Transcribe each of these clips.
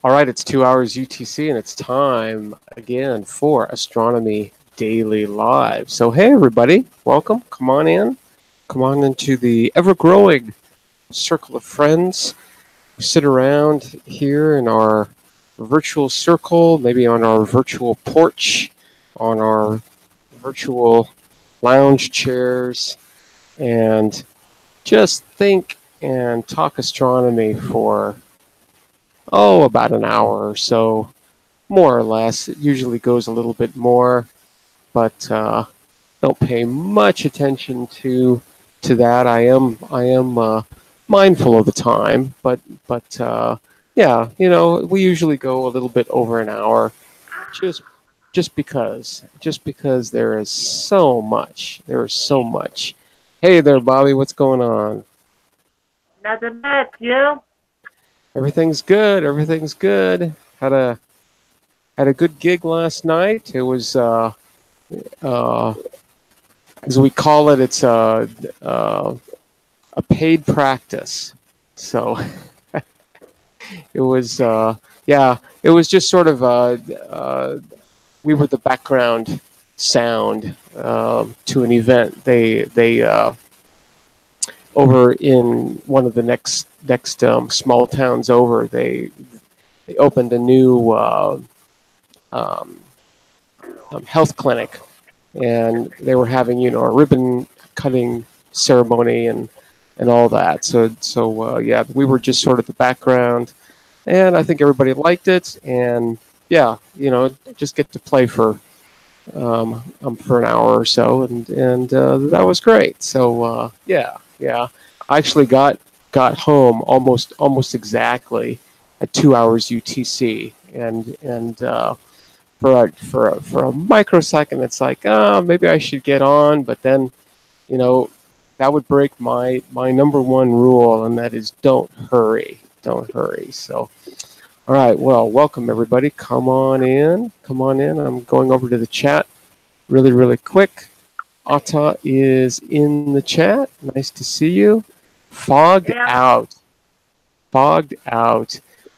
All right, it's 2 hours UTC, and it's time again for Astronomy Daily Live. So, hey, everybody, welcome. Come on in. Come on into the ever-growing circle of friends. We sit around here in our virtual circle, maybe on our virtual porch, on our virtual lounge chairs, and just think and talk astronomy for about an hour or so, more or less. It usually goes a little bit more, but don't pay much attention to that. I am mindful of the time, but yeah, we usually go a little bit over an hour, just because there is so much. There is so much. Hey there, Bobby. What's going on? Nothing much, you? Everything's good. Everything's good. Had a good gig last night. It was uh, as we call it, it's a paid practice. So it was yeah, it was just sort of we were the background sound to an event. They over in one of the next small towns over. They opened a new um, health clinic, and they were having a ribbon cutting ceremony and all that. So yeah, we were just sort of the background, and I think everybody liked it. And yeah, just get to play for an hour or so, and that was great. So yeah, I actually got home almost exactly at 2 hours UTC, and for a microsecond, it's like, oh, maybe I should get on, but then, that would break my number one rule, and that is don't hurry. So, all right, well, welcome everybody. Come on in. I'm going over to the chat really quick. Ata is in the chat. Nice to see you. Fogged out.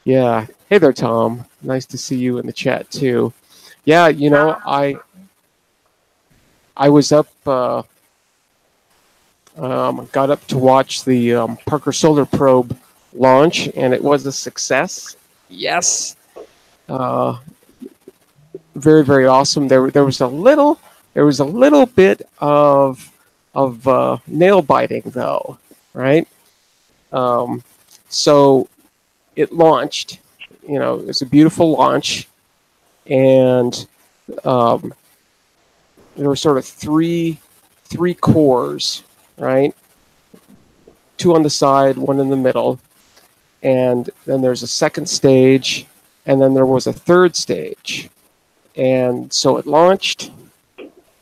Yeah. Hey there, Tom. Nice to see you in the chat too. Yeah, I was up, got up to watch the Parker Solar Probe launch, and it was a success. Yes, very awesome. There was a little bit of nail biting though, right? So it launched. It was a beautiful launch, and there were sort of three cores, right? Two on the side, one in the middle, and then there's a second stage, and then there was a third stage. And so it launched,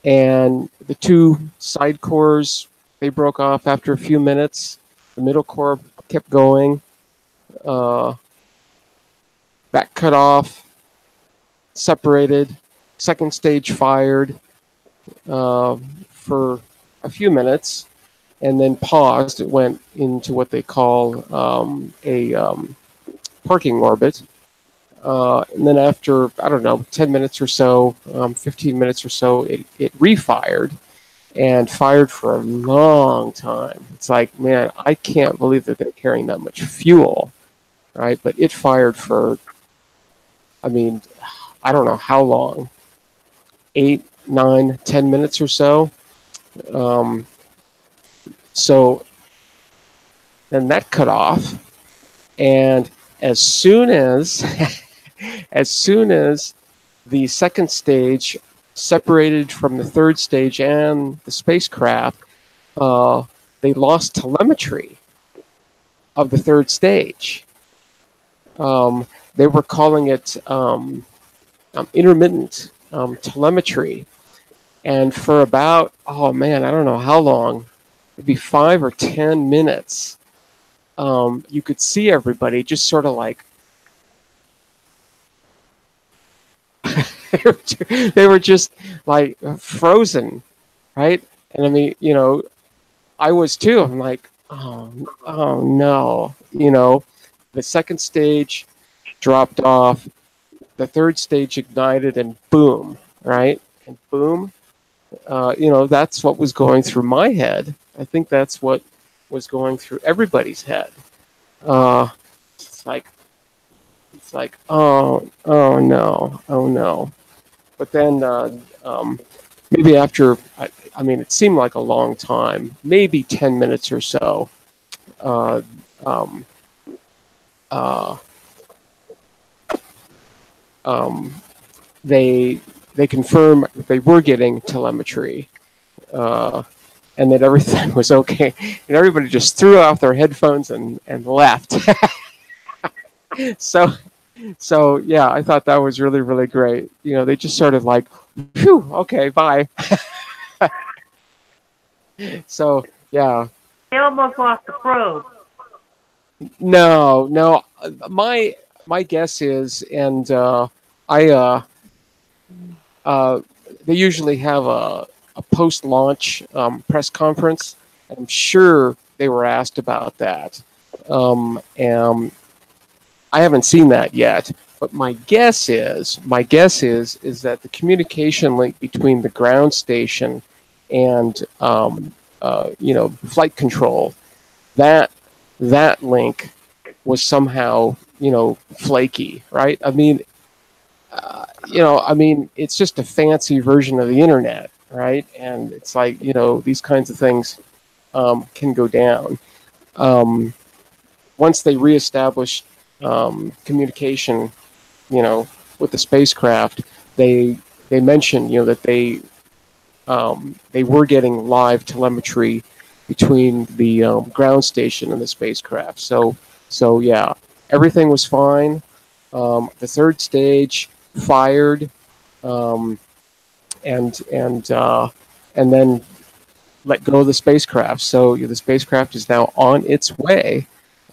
and the two side cores, they broke off after a few minutes. The middle core kept going. That cut off, separated. Second stage fired for a few minutes, and then paused. It went into what they call a parking orbit. And then after, I don't know, 10 minutes or so, 15 minutes or so, it refired and fired for a long time. It's like, man, I can't believe that they're carrying that much fuel, right? But it fired for, I mean, I don't know how long, 8, 9, 10 minutes or so. So then that cut off, and as soon as the second stage separated from the third stage and the spacecraft, they lost telemetry of the third stage. They were calling it intermittent telemetry, and for about, oh man, I don't know how long, maybe 5 or 10 minutes, you could see everybody just sort of like they were just like frozen, right? And I mean, I was too. I'm like, oh no, the second stage dropped off. The third stage ignited, and boom, right? And boom, that's what was going through my head. I think that's what was going through everybody's head. Uh, it's like, oh no, oh no. But then maybe after, I mean, it seemed like a long time, maybe 10 minutes or so. Uh, um, uh, um, they confirmed that they were getting telemetry, and that everything was okay. And everybody just threw off their headphones and left. So yeah, I thought that was really, really great. They just sort of like, phew, okay, bye. So yeah. They almost lost the probe. No. My guess is, and they usually have a post-launch press conference. I'm sure they were asked about that, and I haven't seen that yet. But my guess is that the communication link between the ground station and flight control, that link was somehow flaky, right? I mean, it's just a fancy version of the internet, right? And it's like, these kinds of things can go down. Once they reestablish communication, with the spacecraft, they mentioned, that they were getting live telemetry between the ground station and the spacecraft. So yeah, everything was fine. The third stage fired, and then let go of the spacecraft. So the spacecraft is now on its way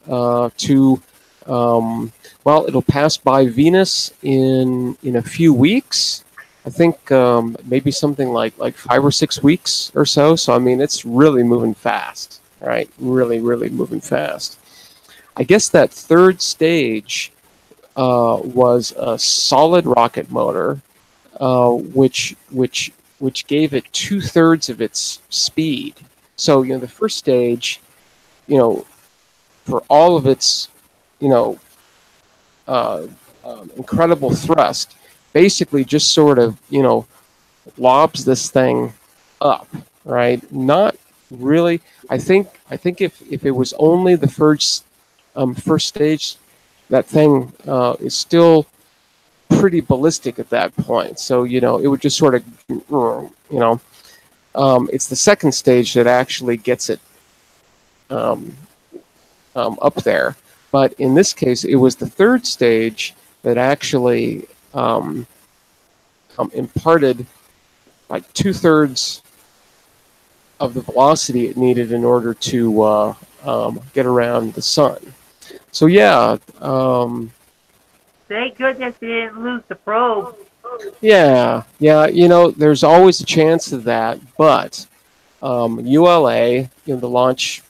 to. It'll pass by Venus in a few weeks. I think maybe something like 5 or 6 weeks or so. So I mean, it's really moving fast, right? Really, really moving fast. I guess that third stage was a solid rocket motor, which gave it 2/3 of its speed. So the first stage, for all of its incredible thrust, basically just sort of lobs this thing up, right? Not really. I think if it was only the first stage, that thing is still pretty ballistic at that point. So it would just sort of it's the second stage that actually gets it up there. But in this case, it was the third stage that actually imparted like 2/3 of the velocity it needed in order to get around the sun. So yeah. Thank goodness they didn't lose the probe. Yeah. There's always a chance of that, but ULA, the launch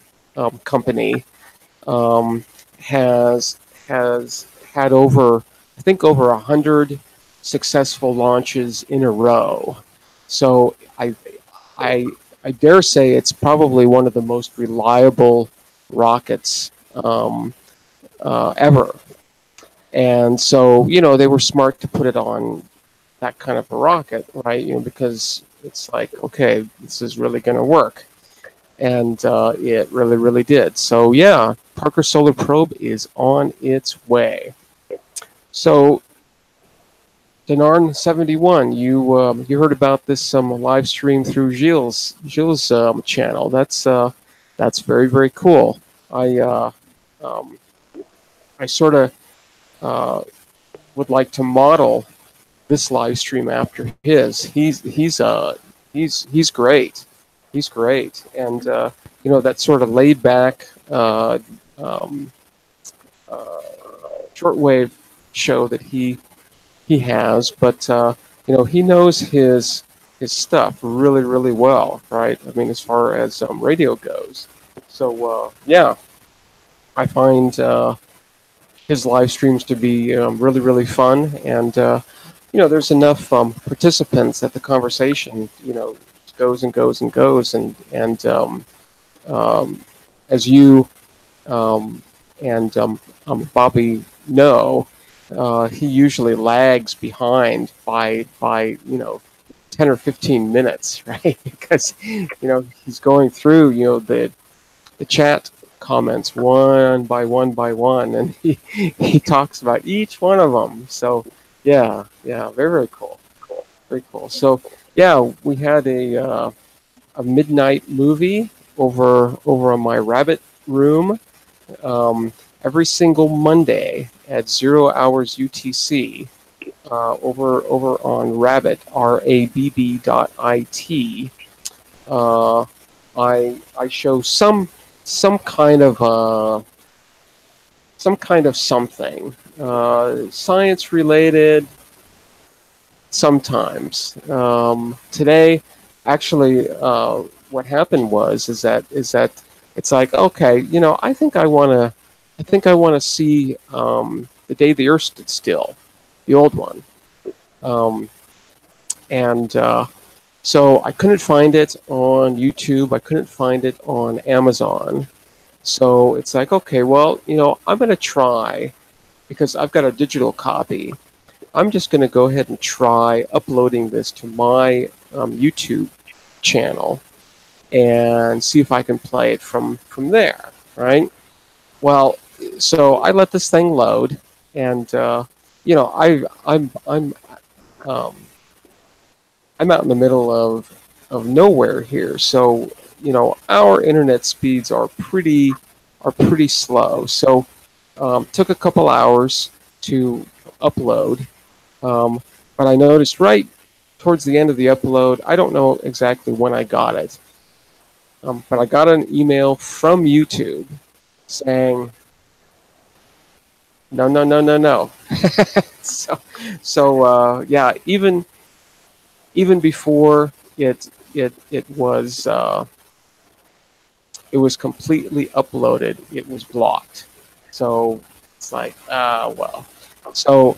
company, has had over 100 successful launches in a row. So I dare say it's probably one of the most reliable rockets ever. And so they were smart to put it on that kind of a rocket, right? Because it's like, okay, this is really going to work. And it really, really did. So yeah, Parker Solar Probe is on its way. So, Denarn 71, you heard about this live stream through Gilles' channel. That's very, very cool. I sort of would like to model this live stream after his. He's great. He's great, and that sort of laid back shortwave show that he has, but he knows his stuff really, really well, right? I mean, as far as radio goes. So yeah, I find his live streams to be really, really fun. And, there's enough participants that the conversation, goes and goes and goes. And as you and Bobby know, he usually lags behind by 10 or 15 minutes, right? Because he's going through the chat comments one by one, and he talks about each one of them. So yeah, very, very cool, very cool. So yeah, we had a midnight movie over on my Rabbit room every single Monday at 0 hours UTC over on Rabbit, RABB.IT. I show some kind of something science related sometimes. Today, actually, what happened is that it's like, okay, I think I want to see The Day the Earth Stood Still, the old one, and so I couldn't find it on YouTube. I couldn't find it on Amazon. So it's like, okay, well, I'm going to try, because I've got a digital copy. I'm just going to go ahead and try uploading this to my YouTube channel and see if I can play it from there, right? Well, so I let this thing load, and I'm out in the middle of nowhere here, so our internet speeds are pretty slow. So took a couple hours to upload, but I noticed right towards the end of the upload, I don't know exactly when I got it, but I got an email from YouTube saying, no. So yeah, even before it was completely uploaded, it was blocked. So it's like, well. So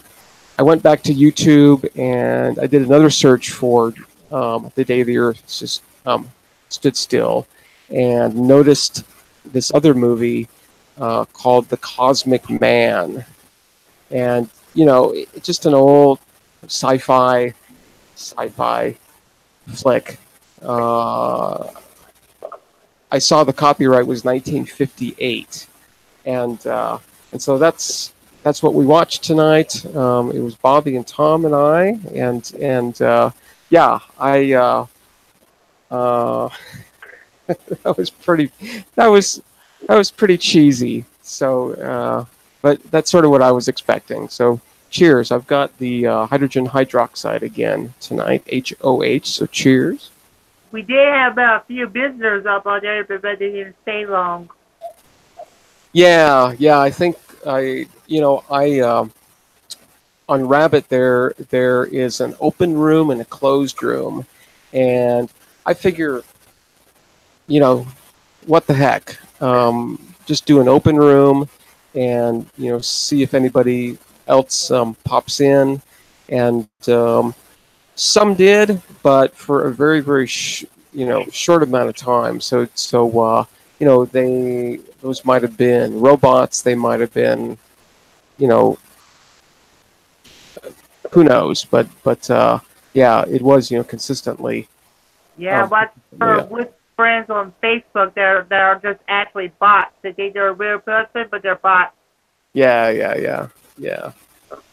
I went back to YouTube and I did another search for The Day the Earth Stood Still, and noticed this other movie called The Cosmic Man. And, it's just an old sci-fi flick. I saw the copyright was 1958, and so that's what we watched tonight. It was Bobby and Tom and I, and yeah, that was pretty cheesy. So, but that's sort of what I was expecting. So, cheers! I've got the hydrogen hydroxide again tonight, HOH. So, cheers. We did have about a few visitors up on there, but they didn't stay long. Yeah. I think I on Rabbit there is an open room and a closed room, and I figure, what the heck, just do an open room, and see if anybody else pops in, and some did, but for a very, very short amount of time. So those might have been robots. They might have been, who knows? But yeah, it was consistently. Yeah, but with friends on Facebook, that are just actually bots. They think they're a real person, but they're bots. Yeah.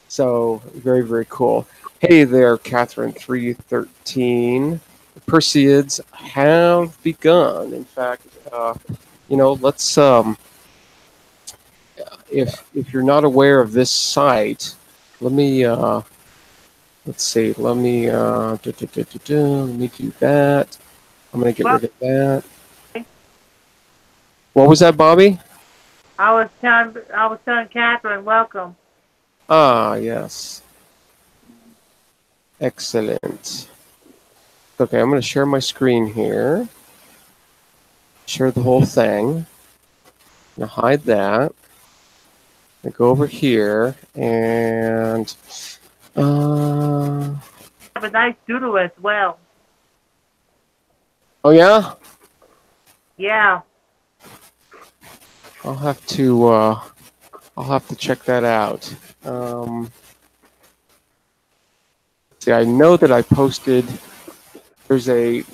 So very, very cool. Hey there, Catherine 313. The Perseids have begun. In fact, let's if you're not aware of this site, let me let's see. Let me do that. I'm gonna get rid of that. What was that, Bobby? I was telling Catherine, welcome. Ah, yes. Excellent. Okay, I'm going to share my screen here. Share the whole thing. I'm going to hide that. I go over here and Have a nice doodle as well. oh yeah, Yeah. I'll have to check that out. See, I know that I posted. There's an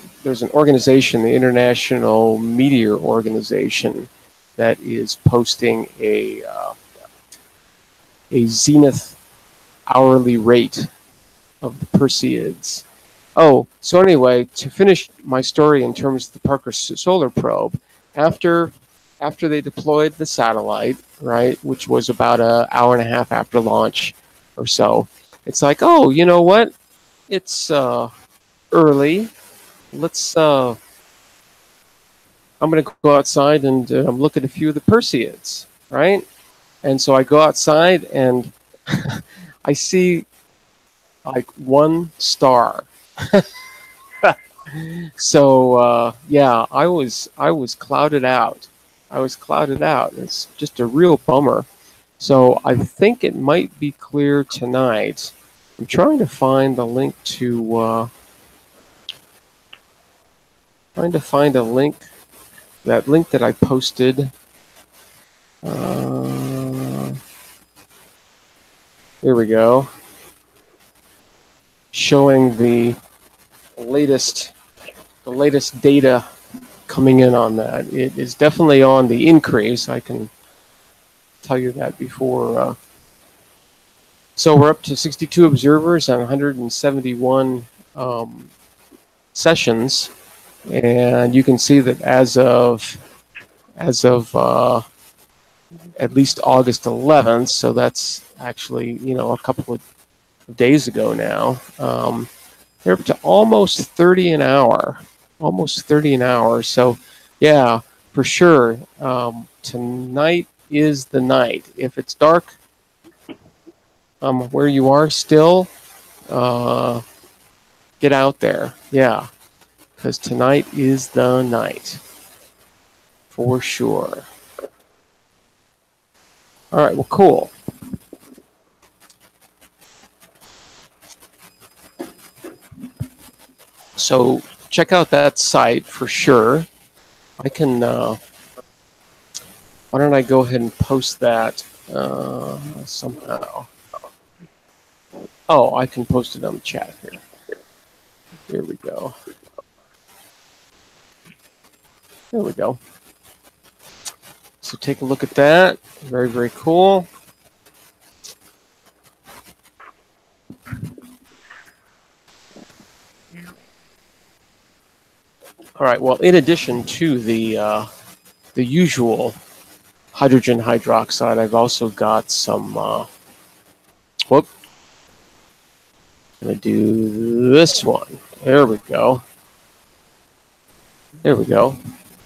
organization, the International Meteor Organization, that is posting a zenith hourly rate of the Perseids. Oh, so anyway, to finish my story in terms of the Parker Solar Probe, after they deployed the satellite, right, which was about an hour and a half after launch or so, it's like, oh, you know what? It's early. Let's. I'm going to go outside and look at a few of the Perseids, right? And so I go outside and I see like one star. So yeah, I was clouded out. It's just a real bummer. So I think it might be clear tonight. I'm trying to find the link to that link that I posted. Here we go. Showing the latest data coming in on that. It is definitely on the increase. I can tell you that before. So we're up to 62 observers and 171 sessions, and you can see that as of at least August 11th. So that's actually a couple of days ago now. They're up to almost 30 an hour. So, yeah, for sure. Tonight is the night. If it's dark, where you are still, get out there. Yeah, because tonight is the night. For sure. All right, well, cool. So check out that site for sure. I can, why don't I go ahead and post that somehow. Oh, I can post it on the chat here. Here we go. There we go. So take a look at that. Very, very cool. All right. Well, in addition to the usual hydrogen hydroxide, I've also got some. Whoop. I'm gonna do this one. There we go. There we go.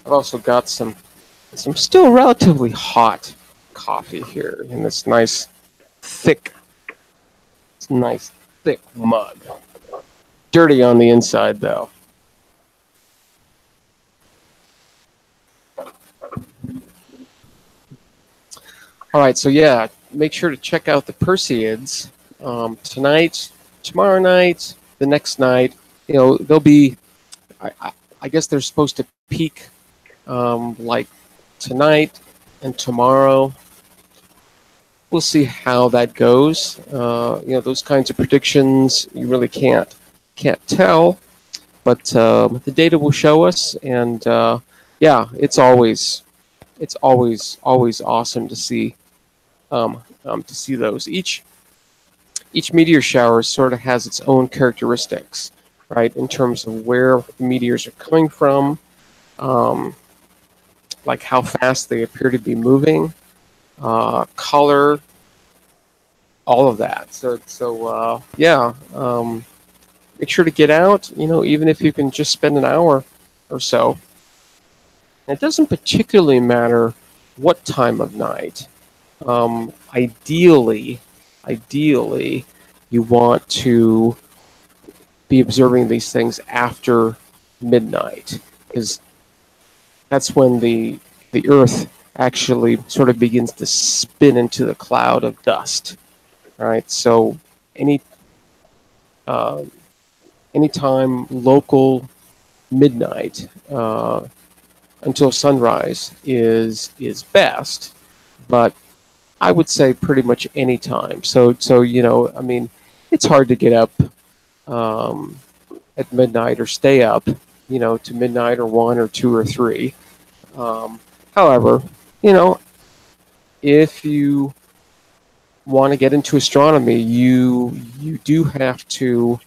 I've also got some still relatively hot coffee here in this nice thick mug. Dirty on the inside though. All right, so yeah, make sure to check out the Perseids tonight, tomorrow night, the next night. They'll be. I guess they're supposed to peak like tonight and tomorrow. We'll see how that goes. Those kinds of predictions you really can't tell, but the data will show us. And yeah, it's always awesome to see those. Each meteor shower sort of has its own characteristics, right, in terms of where the meteors are coming from, like how fast they appear to be moving, color, all of that. So yeah, make sure to get out, even if you can just spend an hour or so. And it doesn't particularly matter what time of night. Ideally, you want to be observing these things after midnight, because that's when the Earth actually sort of begins to spin into the cloud of dust. Right. So any anytime local midnight until sunrise is best, but I would say pretty much any time. So you know, I mean, it's hard to get up um, at midnight or stay up, you know, to midnight or 1 or 2 or 3. Um, However, you know, if you want to get into astronomy, you do have to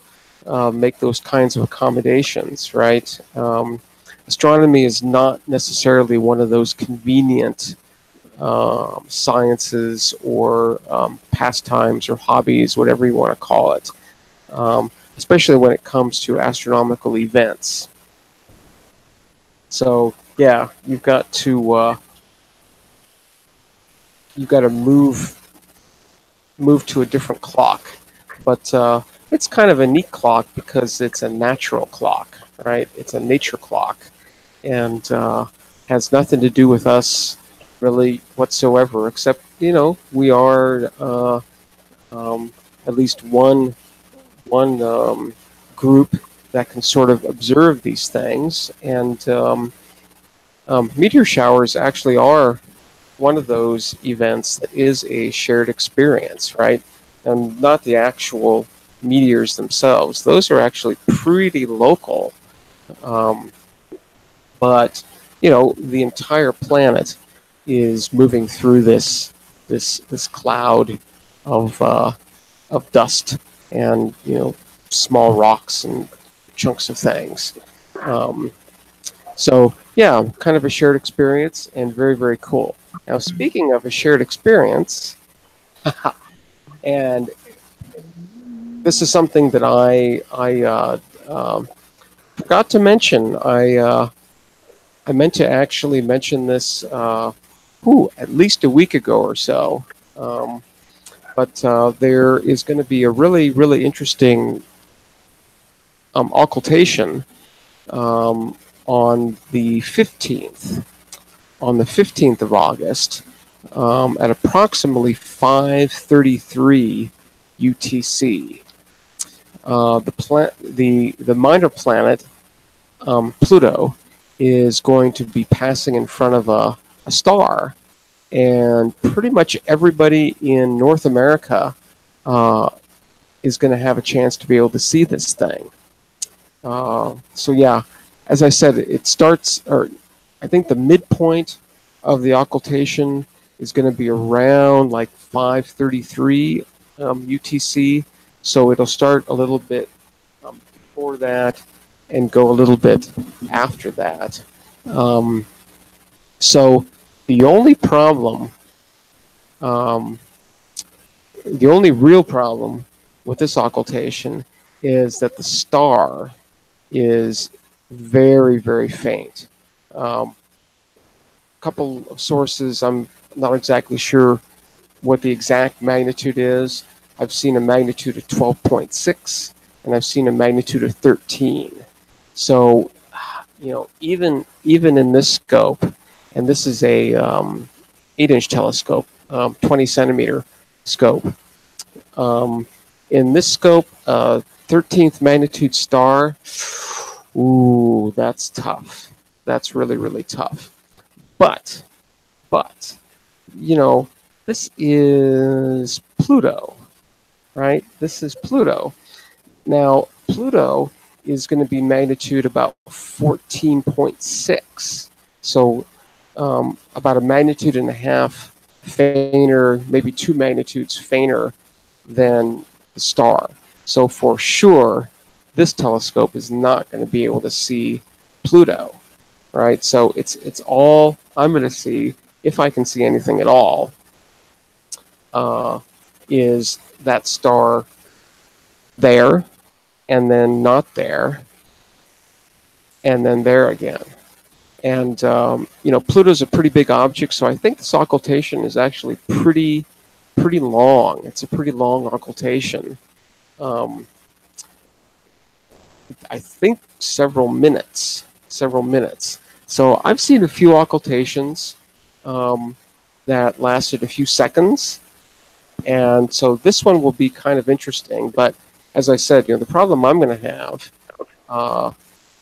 make those kinds of accommodations, right? Astronomy is not necessarily one of those convenient sciences or pastimes or hobbies, whatever you want to call it, especially when it comes to astronomical events. So yeah, you've got to move to a different clock, but it's kind of a neat clock because it's a natural clock, right? It's a nature clock, and has nothing to do with us really whatsoever, except you know we are at least one group that can sort of observe these things, and meteor showers actually are one of those events that is a shared experience, right? And not the actual meteors themselves; those are actually pretty local. Um, but you know, the entire planet is moving through this cloud of dust and you know small rocks and chunks of things. Um, so yeah, kind of a shared experience and very very cool. Now speaking of a shared experience, and this is something that I forgot to mention. I meant to actually mention this at least a week ago or so. Um, but there is going to be a really, really interesting occultation um, on the 15th, on the 15th of August, at approximately 5:33 UTC. The minor planet Pluto is going to be passing in front of a star, and pretty much everybody in North America uh, is going to have a chance to be able to see this thing. So yeah, as I said, it starts, or I think the midpoint of the occultation is going to be around like 5:33 UTC. So it'll start a little bit before that and go a little bit after that. Um, so the only problem, um, the only real problem with this occultation is that the star is very, very faint. Couple of sources, I'm not exactly sure what the exact magnitude is. I've seen a magnitude of 12.6, and I've seen a magnitude of 13. So, you know, even in this scope, and this is a 8-inch telescope, 20 centimeter scope. In this scope, 13th magnitude star, ooh, that's tough. That's really, really tough. But, you know, this is Pluto, right? This is Pluto. Now, Pluto is going to be magnitude about 14.6. So about a magnitude and a half fainter, maybe 2 magnitudes fainter than the star. So for sure, this telescope is not going to be able to see Pluto, right? So it's all I'm going to see, if I can see anything at all, is that star there, and then not there, and then there again. And you know, Pluto's a pretty big object, so I think this occultation is actually pretty long. It's a pretty long occultation. I think several minutes. So I've seen a few occultations that lasted a few seconds. And so this one will be kind of interesting. But as I said, the problem I'm going to have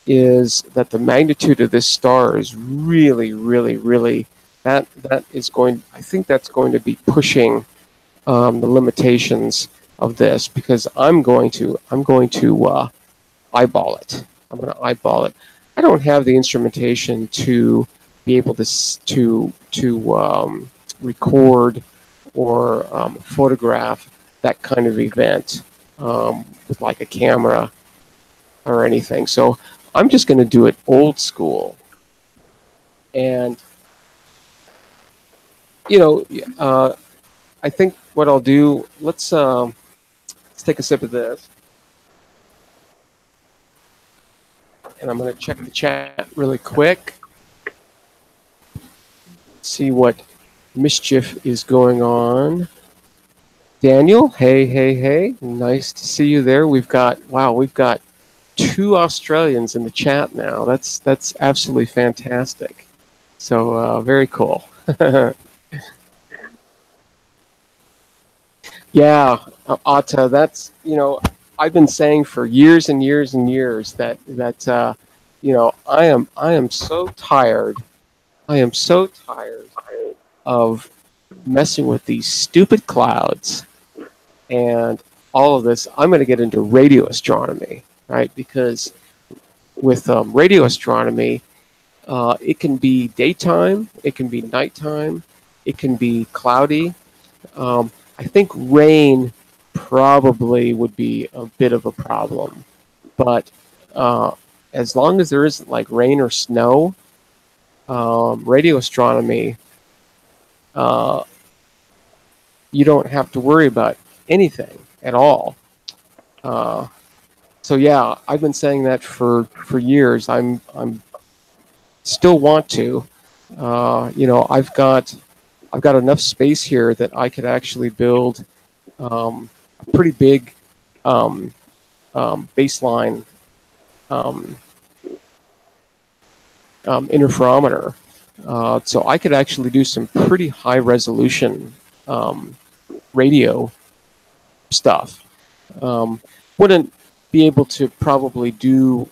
is that the magnitude of this star is really, really, really, that is going, I think that's going to be pushing the limitations of this, because I'm going to eyeball it. I'm going to eyeball it. I don't have the instrumentation to be able to record or photograph that kind of event with like a camera or anything. So I'm just going to do it old school. And I think what I'll do, let's take a sip of this. And I'm going to check the chat really quick. See what mischief is going on. Daniel, hey. Nice to see you there. We've got 2 Australians in the chat now. That's absolutely fantastic. So very cool. Yeah, Atta, that's, I've been saying for years and years and years that I am so tired. I am so tired of messing with these stupid clouds and all of this. I'm going to get into radio astronomy, right? Because with radio astronomy, it can be daytime, it can be nighttime, it can be cloudy. I think rain probably would be a bit of a problem, but as long as there isn't like rain or snow, radio astronomy, you don't have to worry about anything at all. So yeah, I've been saying that for years. I'm still want to. I've got enough space here that I could actually build a pretty big baseline interferometer. So I could actually do some pretty high resolution radio stuff. Wouldn't be able to probably do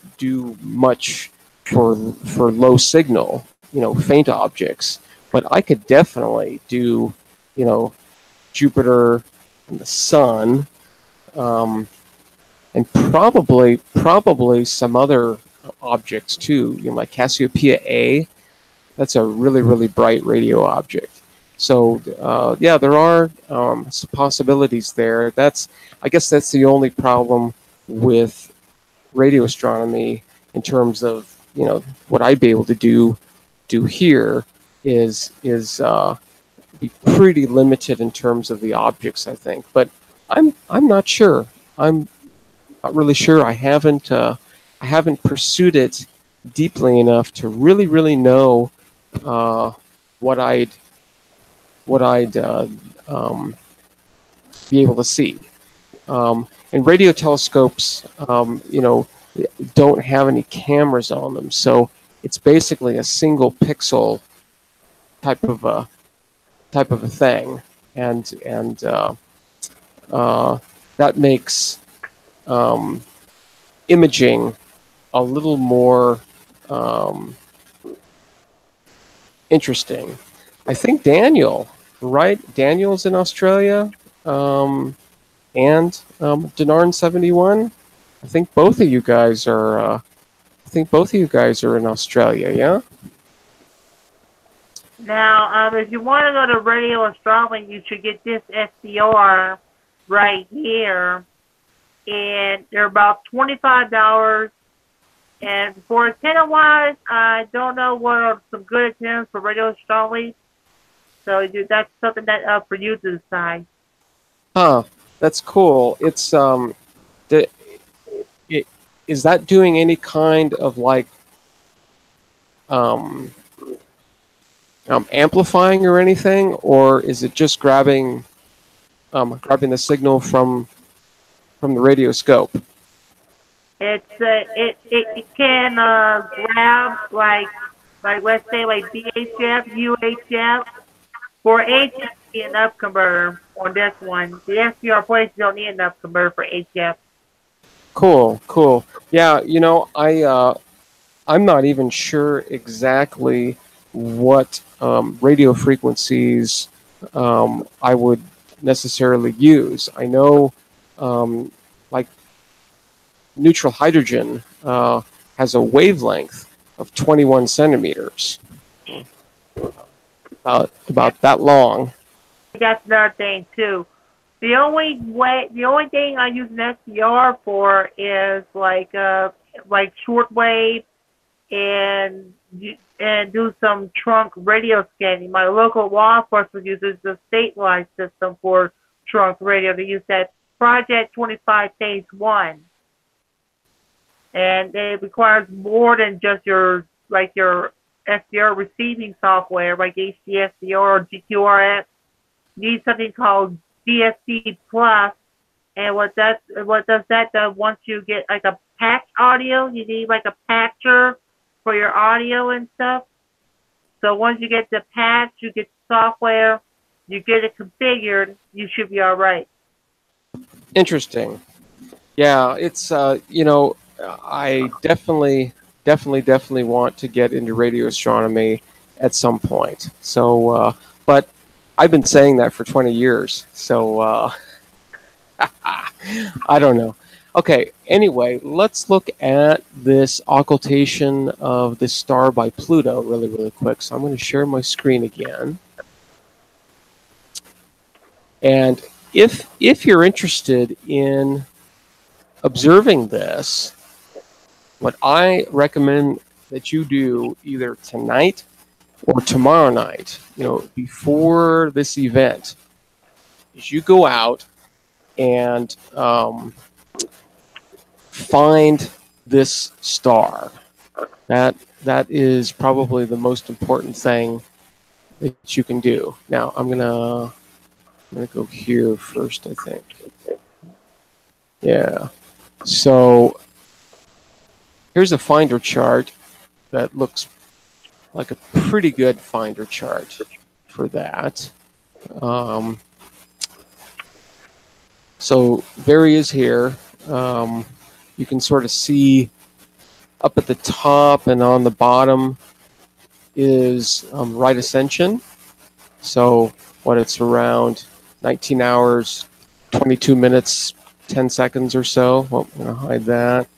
much for low signal, faint objects, but I could definitely do, Jupiter and the sun, and probably some other objects too, like Cassiopeia A. That's a really, really bright radio object. So yeah, there are some possibilities there. I guess that's the only problem with radio astronomy in terms of what I'd be able to do here is be pretty limited in terms of the objects, I think. But I'm not sure. I'm not really sure. I haven't pursued it deeply enough to really know what I'd be able to see. And radio telescopes, don't have any cameras on them, so it's basically a single pixel type of a thing, and that makes imaging a little more interesting. I think Daniel, right? Daniel's in Australia, and Denarn71. I think both of you guys are. In Australia, yeah. Now, if you want to go to radio astronomy, you should get this SDR right here, and they're about $25. And for antenna-wise, I don't know what are some good antennas for radio astronomy. So that's something that for you to decide. Huh, that's cool. It's is that doing any kind of like amplifying or anything, or is it just grabbing the signal from the radio scope? It can grab like Like let's say like VHF, UHF. For HF, you need an up converter on this one. The SDR plates don't need an up converter for HF. Cool, cool. Yeah, you know, I'm not even sure exactly what radio frequencies I would necessarily use. I know, like neutral hydrogen has a wavelength of 21 centimeters, about that long. That's another thing too. The only thing I use an SDR for is like shortwave and do some trunk radio scanning. My local law enforcement uses the statewide system for trunk radio. They use that Project 25 Phase 1. And it requires more than just your SDR receiving software like HDSDR or GQRX. You need something called DSC Plus. And what does that once you get like a patch audio, you need like a patcher for your audio and stuff. So once you get the patch, you get the software, you get it configured, you should be all right. Interesting. Yeah, it's you know, I definitely want to get into radio astronomy at some point. So, but I've been saying that for 20 years. So I don't know. Okay, anyway, let's look at this occultation of this star by Pluto really quick. So I'm going to share my screen again. And if you're interested in observing this, what I recommend that you do either tonight or tomorrow night, you know, before this event, is you go out and find this star. That is probably the most important thing that you can do. Now I'm gonna go here first, I think. Yeah. So here's a finder chart that looks like a pretty good finder chart for that. So there he is here. You can sort of see up at the top and on the bottom is right ascension. So what, it's around 19 hours, 22 minutes, 10 seconds or so. Well, I'm going to hide that.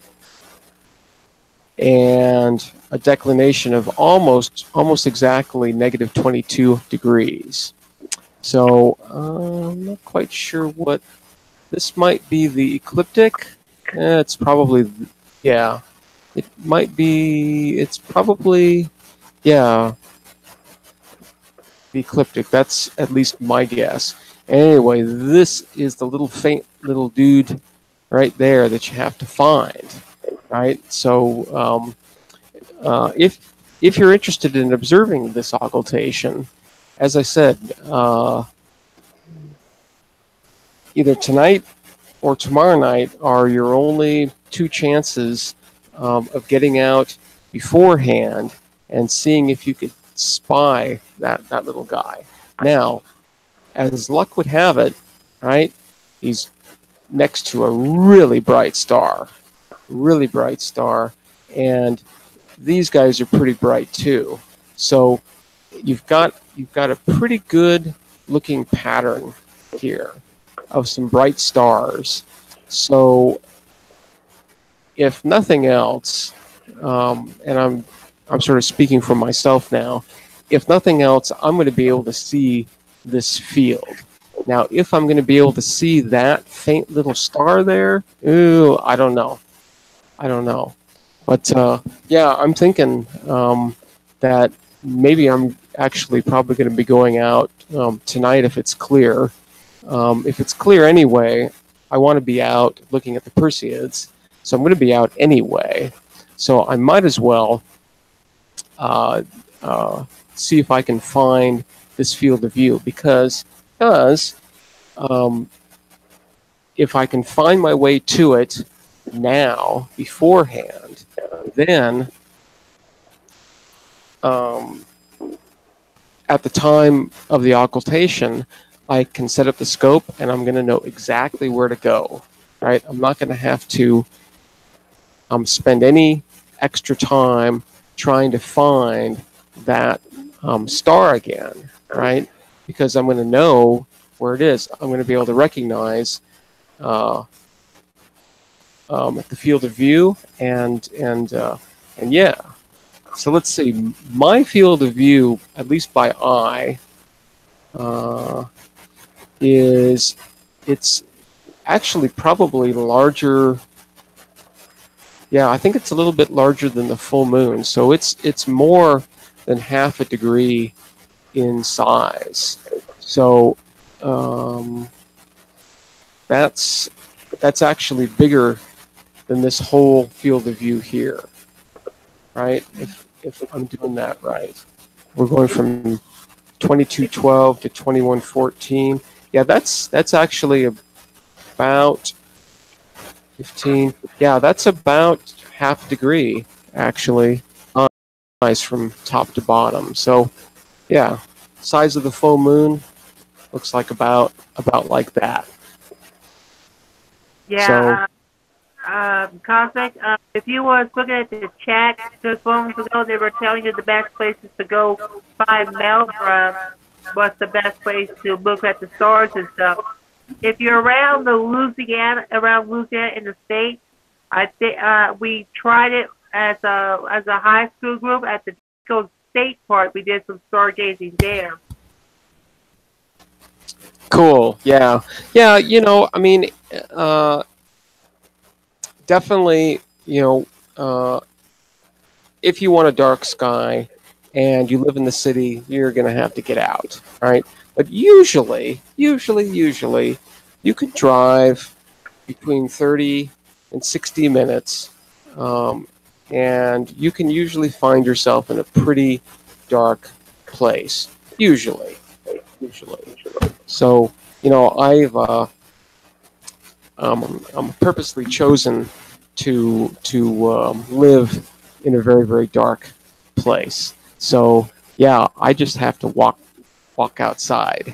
And a declination of almost exactly negative 22 degrees. So I'm not quite sure what this might be. The ecliptic. It's probably, yeah. It might be. It's probably, yeah. The ecliptic. That's at least my guess. Anyway, this is the little faint little dude right there that you have to find. Right. So if you're interested in observing this occultation, as I said, either tonight or tomorrow night are your only two chances of getting out beforehand and seeing if you could spy that little guy. Now, as luck would have it, right, he's next to a really bright star, and these guys are pretty bright too. So you've got a pretty good looking pattern here of some bright stars. So if nothing else, and I'm sort of speaking for myself now, if nothing else, I'm going to be able to see this field. Now, if I'm going to be able to see that faint little star there, ooh, I don't know. But yeah, I'm thinking that maybe I'm actually probably going to be going out tonight if it's clear. If it's clear anyway, I want to be out looking at the Perseids, so I'm going to be out anyway. So I might as well see if I can find this field of view, because if I can find my way to it now beforehand, then um, at the time of the occultation, I can set up the scope and I'm going to know exactly where to go, right? I'm not going to have to spend any extra time trying to find that star again, right? Because I'm going to know where it is. I'm going to be able to recognize the field of view and yeah. So let's see. My field of view, at least by eye, it's actually probably larger. Yeah, I think it's a little bit larger than the full moon. So it's more than half a degree in size. So that's actually bigger than this whole field of view here, right? If I'm doing that right, we're going from 2212 to 2114. Yeah, that's actually about 15. Yeah, that's about half a degree actually, size from top to bottom. So yeah, size of the full moon looks like about like that. Yeah. Cosmic, if you was looking at the chat just moments ago, they were telling you the best places to go find mail from. What's the best place to look at the stars and stuff? If you're around Louisiana in the States, I think we tried it as a high school group at the Chico State Park. We did some stargazing there. Cool. Yeah. Yeah. You know, I mean, definitely. You know, if you want a dark sky and you live in the city, you're going to have to get out, right? But usually, you can drive between 30 and 60 minutes, and you can usually find yourself in a pretty dark place. Usually. So, you know, I'm purposely chosen to live in a very, very dark place. So yeah, I just have to walk outside.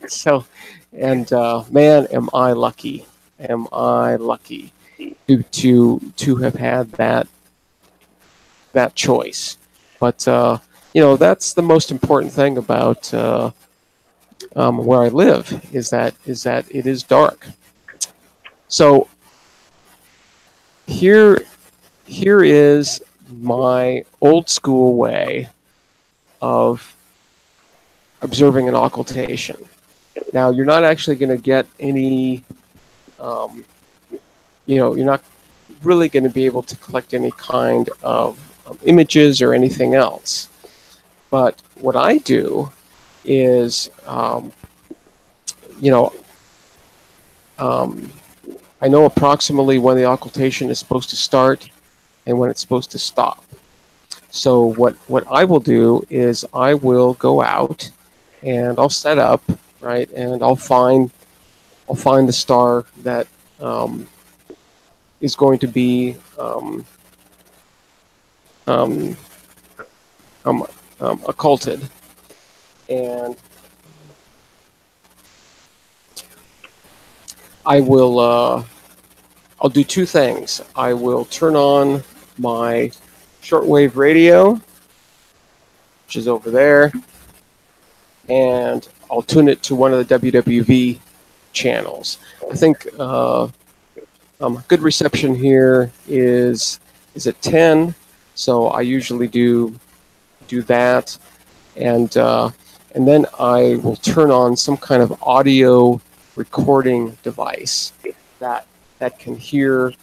So, and man, am I lucky? Am I lucky to have had that choice? But you know, that's the most important thing about where I live is that it is dark. So here is my old school way of observing an occultation. Now, you're not actually going to get any, you know, you're not really going to be able to collect any kind of images or anything else. But what I do is, you know, I know approximately when the occultation is supposed to start and when it's supposed to stop. So what I will do is I will go out and I'll set up, right, and I'll find the star that is going to be occulted, and I will I'll do two things. I will turn on my shortwave radio, which is over there, and I'll tune it to one of the WWV channels. I think good reception here is at 10, so I usually do that, and then I will turn on some kind of audio recording device that can hear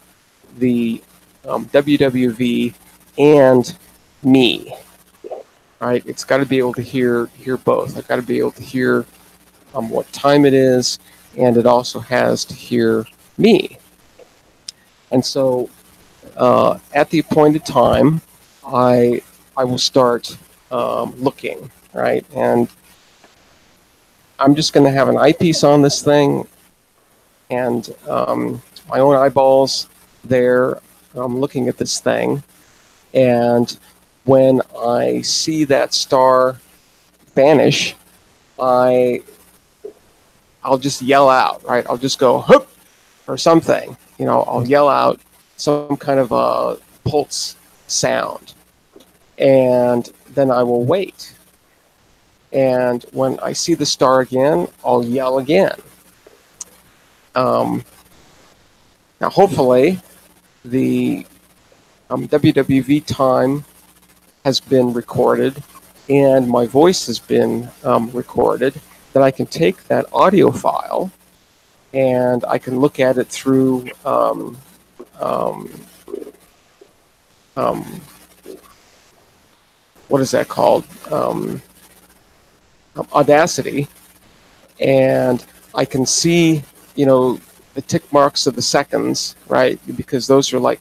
the WWV and me. Right? It's got to be able to hear both. I've got to be able to hear what time it is, and it also has to hear me. And so, at the appointed time, I will start looking, right? And I'm just going to have an eyepiece on this thing, and my own eyeballs there. I'm looking at this thing, and when I see that star vanish, I'll just yell out, right? I'll just go, "Hup!" or something. You know, I'll yell out some kind of a pulse sound, and then I will wait. And when I see the star again, I'll yell again. Now, hopefully, the WWV time has been recorded, and my voice has been recorded, that I can take that audio file and I can look at it through what is that called? Audacity, and I can see, you know, the tick marks of the seconds, right? Because those are like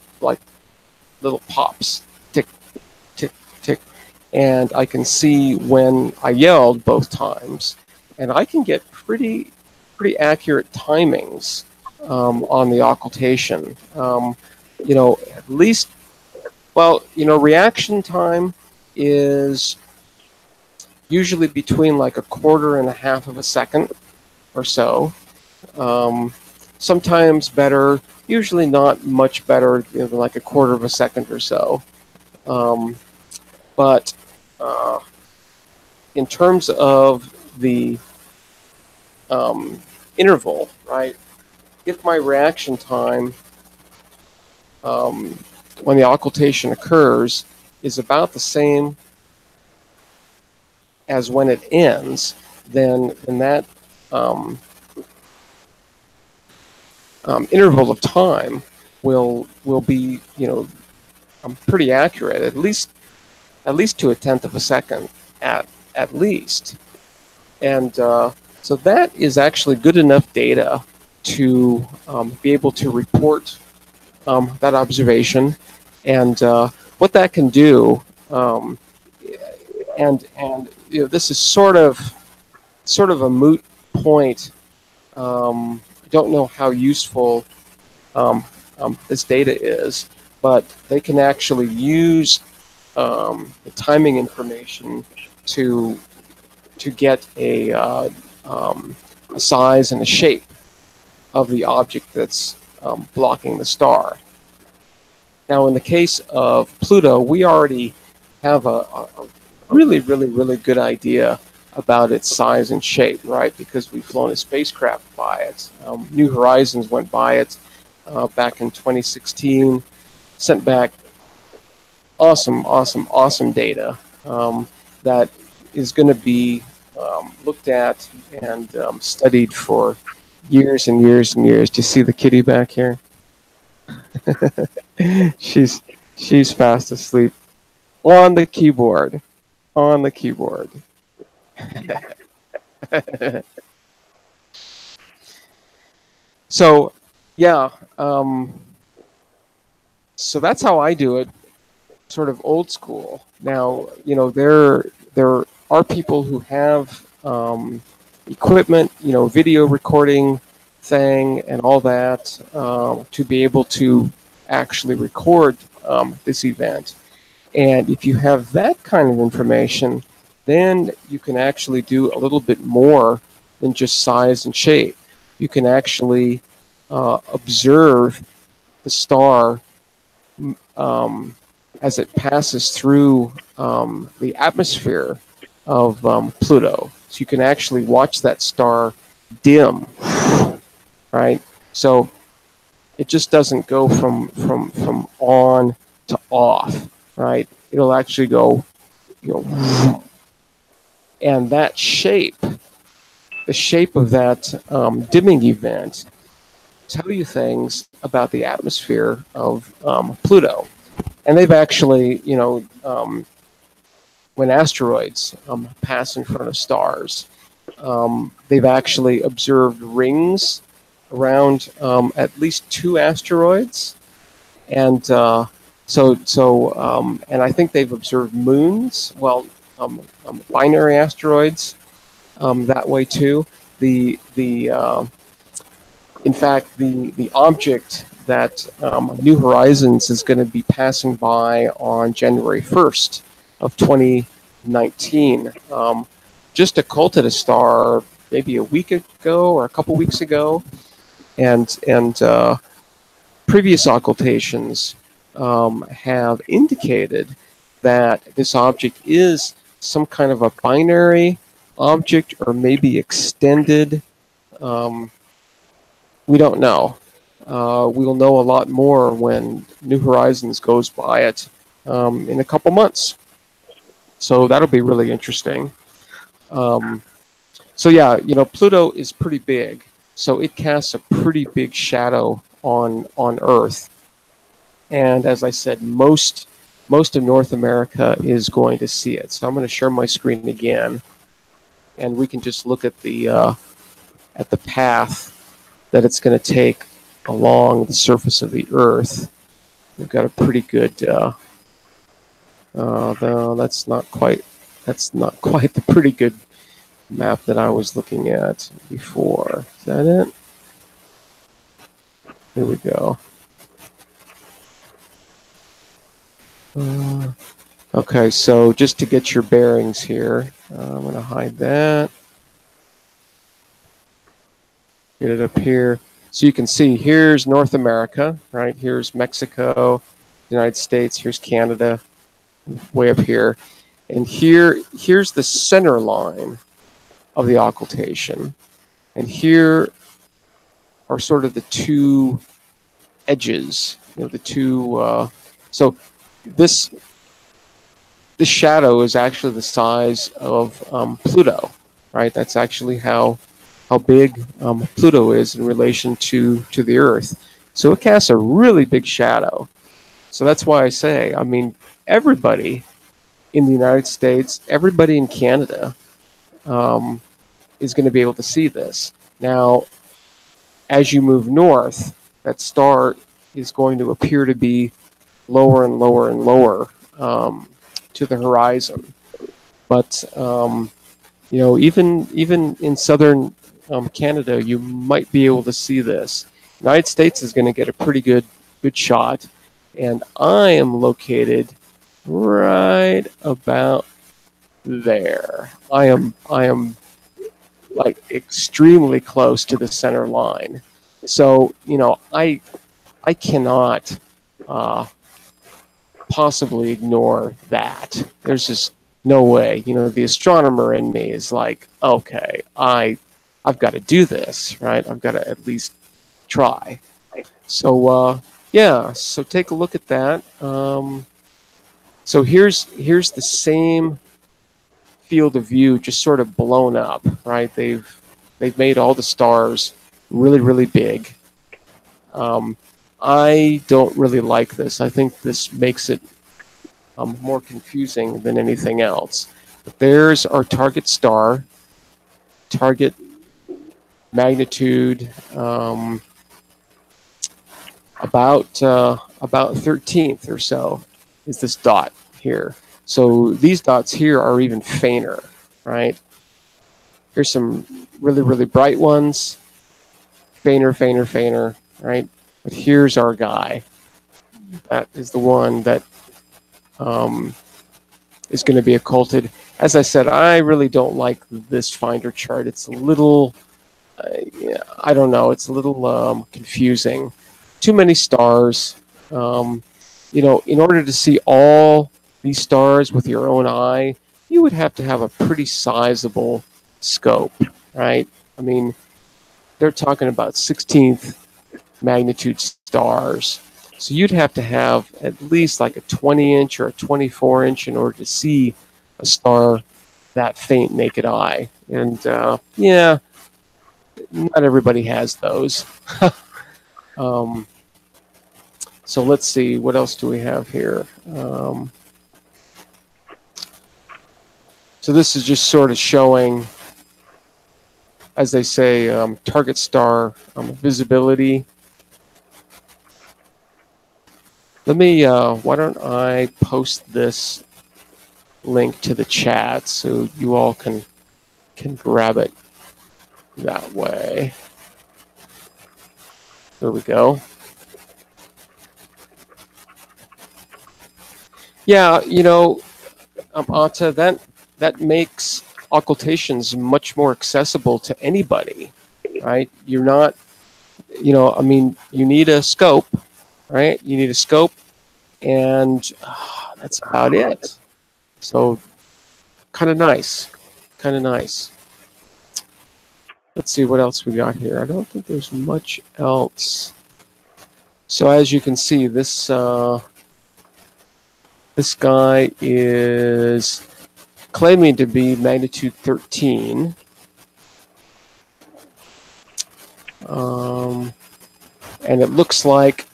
little pops, tick, tick, tick, and I can see when I yelled both times, and I can get pretty accurate timings on the occultation. You know, at least, well, you know, reaction time is usually between like 1/4 of a second or so. Sometimes better, usually not much better, you know, than like 1/4 of a second or so. But in terms of the interval, right? If my reaction time when the occultation occurs is about the same as when it ends, then that interval of time will be, you know, pretty accurate, at least to 1/10 of a second at least. And so that is actually good enough data to be able to report that observation, and what that can do. And you know, this is sort of a moot point. I don't know how useful this data is, but they can actually use the timing information to get a size and a shape of the object that's blocking the star. Now, in the case of Pluto, we already have a really good idea about its size and shape, right? Because we've flown a spacecraft by it. New Horizons went by it back in 2016, sent back awesome data that is going to be looked at and studied for years and years and years. Do you see the kitty back here? she's fast asleep on the keyboard. So yeah, so that's how I do it, sort of old school. Now, you know, there are people who have equipment, you know, video recording thing and all that, to be able to actually record this event. And if you have that kind of information, then you can actually do a little bit more than just size and shape. You can actually observe the star as it passes through the atmosphere of Pluto. So you can actually watch that star dim, right? So it just doesn't go from on to off, right? It'll actually go, you know, and that shape, the shape of that dimming event, tell you things about the atmosphere of Pluto. And they've actually, you know, when asteroids pass in front of stars, they've actually observed rings around at least 2 asteroids, and and I think they've observed moons, well, binary asteroids that way too. In fact, the object that New Horizons is going to be passing by on January 1st of 2019. Just occulted a star maybe a week ago or a couple weeks ago, and previous occultations have indicated that this object is some kind of a binary object or maybe extended. We don't know. We'll know a lot more when New Horizons goes by it in a couple months. So that'll be really interesting. So yeah, you know, Pluto is pretty big, so it casts a pretty big shadow on Earth. And as I said, most of North America is going to see it. So I'm going to share my screen again, and we can just look at the path that it's going to take along the surface of the Earth. We've got a pretty good. No, that's not quite the pretty good map that I was looking at before. Is that it? Here we go. Okay, so just to get your bearings here, I'm going to hide that. Get it up here. So you can see here's North America, right? Here's Mexico, United States, here's Canada, way up here. And here's the center line of the occultation. And here are sort of the two edges, you know, the two, so this shadow is actually the size of Pluto, right? That's actually how big Pluto is in relation to the Earth. So it casts a really big shadow. So that's why I say, I mean, everybody in the United States, everybody in Canada is going to be able to see this. Now, as you move north, that star is going to appear to be lower and lower and lower to the horizon. But you know, even in southern Canada, you might be able to see this. United States is going to get a pretty good shot, and I am located right about there. I am like extremely close to the center line. So, you know, I cannot possibly ignore that. There's just no way. You know, the astronomer in me is like, okay, I've got to do this, right? I've got to at least try. So yeah, so take a look at that. So here's the same field of view, just sort of blown up, right? They've made all the stars really, really big. I don't really like this. I think this makes it more confusing than anything else. But there's our target star, target magnitude about 13th or so is this dot here. So these dots here are even fainter, right? Here's some really, really bright ones, fainter, fainter, fainter, right? But here's our guy. That is the one that is going to be occulted. As I said, I really don't like this finder chart. It's a little, yeah, I don't know, it's a little confusing. Too many stars. You know, in order to see all these stars with your own eye, you would have to have a pretty sizable scope, right? I mean, they're talking about 16th magnitude stars. So you'd have to have at least like a 20-inch or a 24-inch in order to see a star that faint naked eye. And yeah, not everybody has those. So let's see, what else do we have here? So this is just sort of showing, as they say, target star visibility. Let me, why don't I post this link to the chat so you all can grab it that way. There we go. Yeah, you know, Ata, that makes occultations much more accessible to anybody, right? You're not, I mean, you need a scope, right? You need a scope, and that's about it. So, kind of nice, kind of nice. Let's see what else we got here. I don't think there's much else. So as you can see, this this guy is claiming to be magnitude 13. And it looks like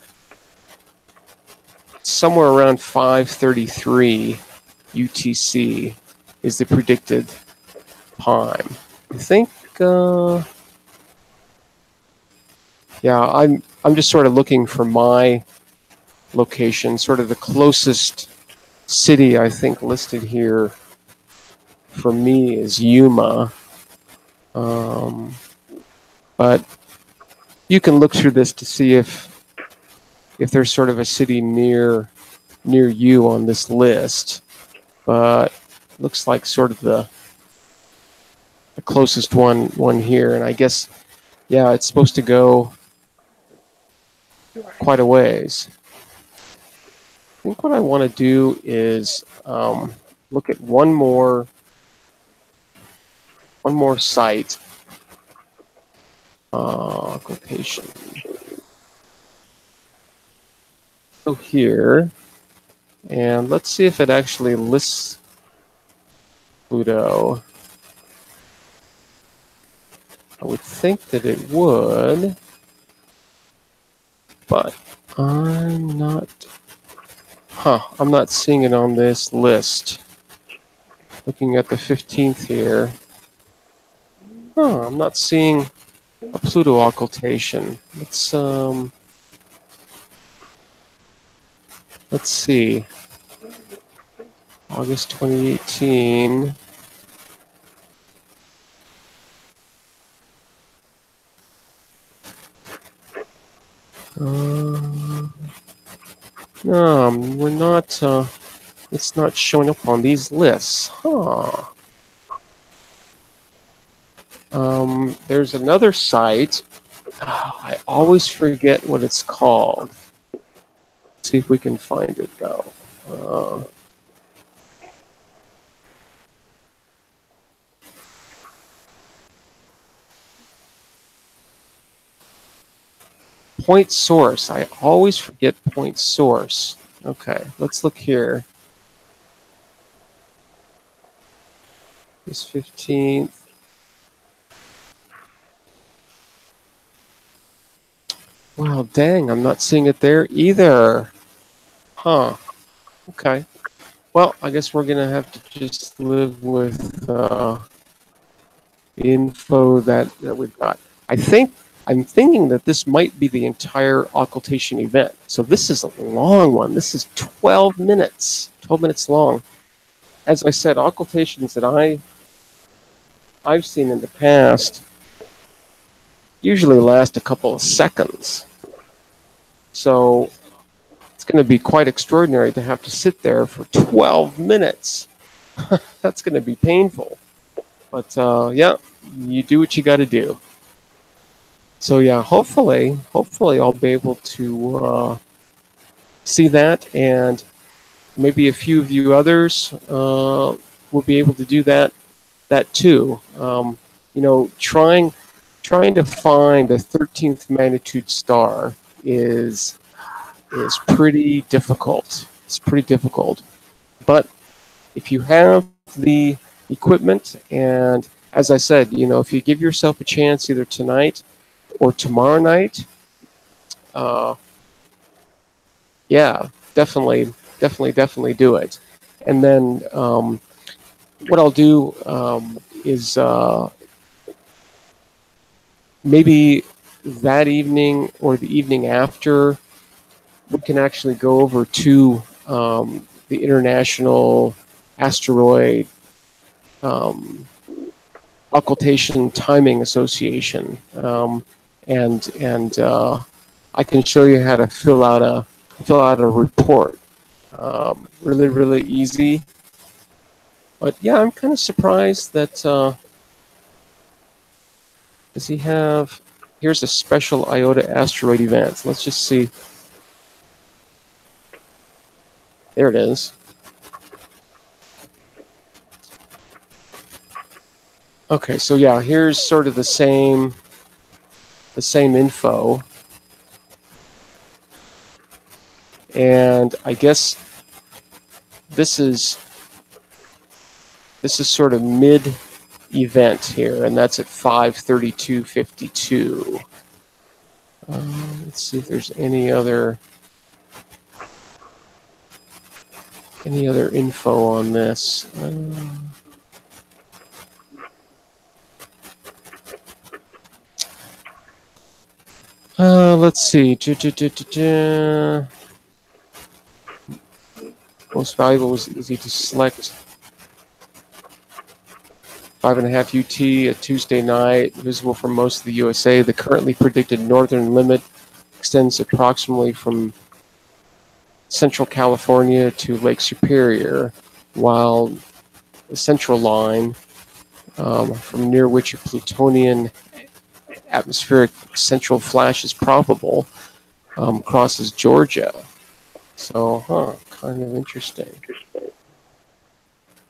somewhere around 5:33 UTC is the predicted time. I think, yeah, I'm just sort of looking for my location, sort of the closest city I think listed here for me is Yuma. But you can look through this to see if there's sort of a city near you on this list. But looks like sort of the closest one here, and I guess, yeah, it's supposed to go quite a ways. I think what I want to do is look at one more site. Location. So here, and let's see if it actually lists Pluto. I would think that it would, but I'm not seeing it on this list. Looking at the 15th here. I'm not seeing a Pluto occultation. Let's see. August 2018. No, we're not. It's not showing up on these lists. There's another site. I always forget what it's called. Let's see if we can find it though. Point source. I always forget point source. Okay, let's look here. This 15th. Well, dang, I'm not seeing it there either. Huh. Okay. Well, I guess we're going to have to just live with the info that we've got. I'm thinking that this might be the entire occultation event. So this is a long one. This is 12 minutes. 12 minutes long. As I said, occultations that I've seen in the past usually last a couple of seconds. So it's going to be quite extraordinary to have to sit there for 12 minutes. That's going to be painful. But yeah, you do what you got to do. So yeah, hopefully I'll be able to see that, and maybe a few of you others will be able to do that too. You know, trying to find a 13th magnitude star is pretty difficult. It's pretty difficult. But if you have the equipment, and as I said, you know, if you give yourself a chance either tonight or tomorrow night, yeah, definitely do it. And then what I'll do is maybe that evening or the evening after, we can actually go over to the International Asteroid Occultation Timing Association, and I can show you how to fill out a report. Really easy. But yeah, I'm kind of surprised that, does he have, here's a special Iota asteroid event. Let's just see. There it is. Okay, so yeah, here's sort of the same info. And I guess this is sort of mid-event here, and that's at 5:32:52. Let's see if there's any other info on this. Let's see. Most valuable was easy to select. 5.5 UT, a Tuesday night, visible from most of the USA. The currently predicted northern limit extends approximately from Central California to Lake Superior, while the central line, from near which a Plutonian atmospheric central flash is probable, crosses Georgia. So, kind of interesting.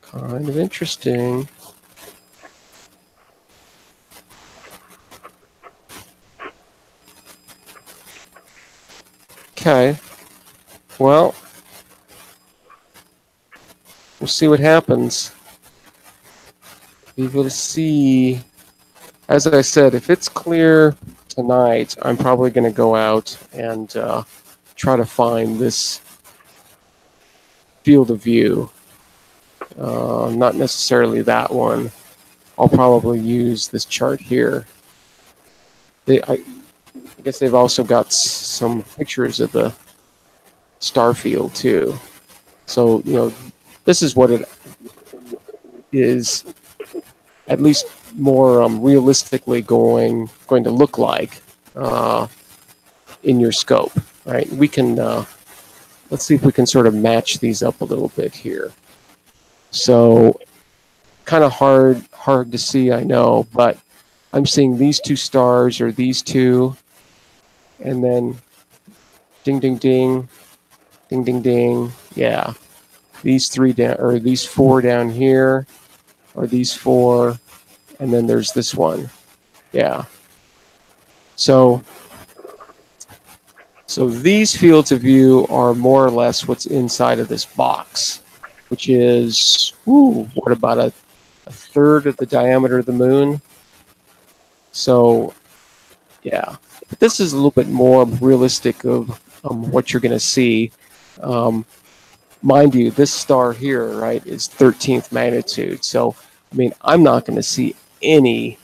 Kind of interesting. Okay. Well, we'll see what happens. We will see. As I said, if it's clear tonight, I'm probably going to go out and try to find this field of view. Not necessarily that one. I'll probably use this chart here. I guess they've also got some pictures of the star field too. So, you know, this is what it is, at least more realistically going to look like in your scope, right? We can let's see if we can sort of match these up a little bit here. So, kind of hard to see, I know, but I'm seeing these two stars, or these two, and then ding, ding, ding, ding, ding, ding. Yeah, these three down, or these four down here, or these four, and then there's this one. Yeah. So these fields of view are more or less what's inside of this box, which is, what about a third of the diameter of the moon? So, yeah. But this is a little bit more realistic of what you're going to see. Mind you, this star here, right, is 13th magnitude. So, I mean, I'm not going to see any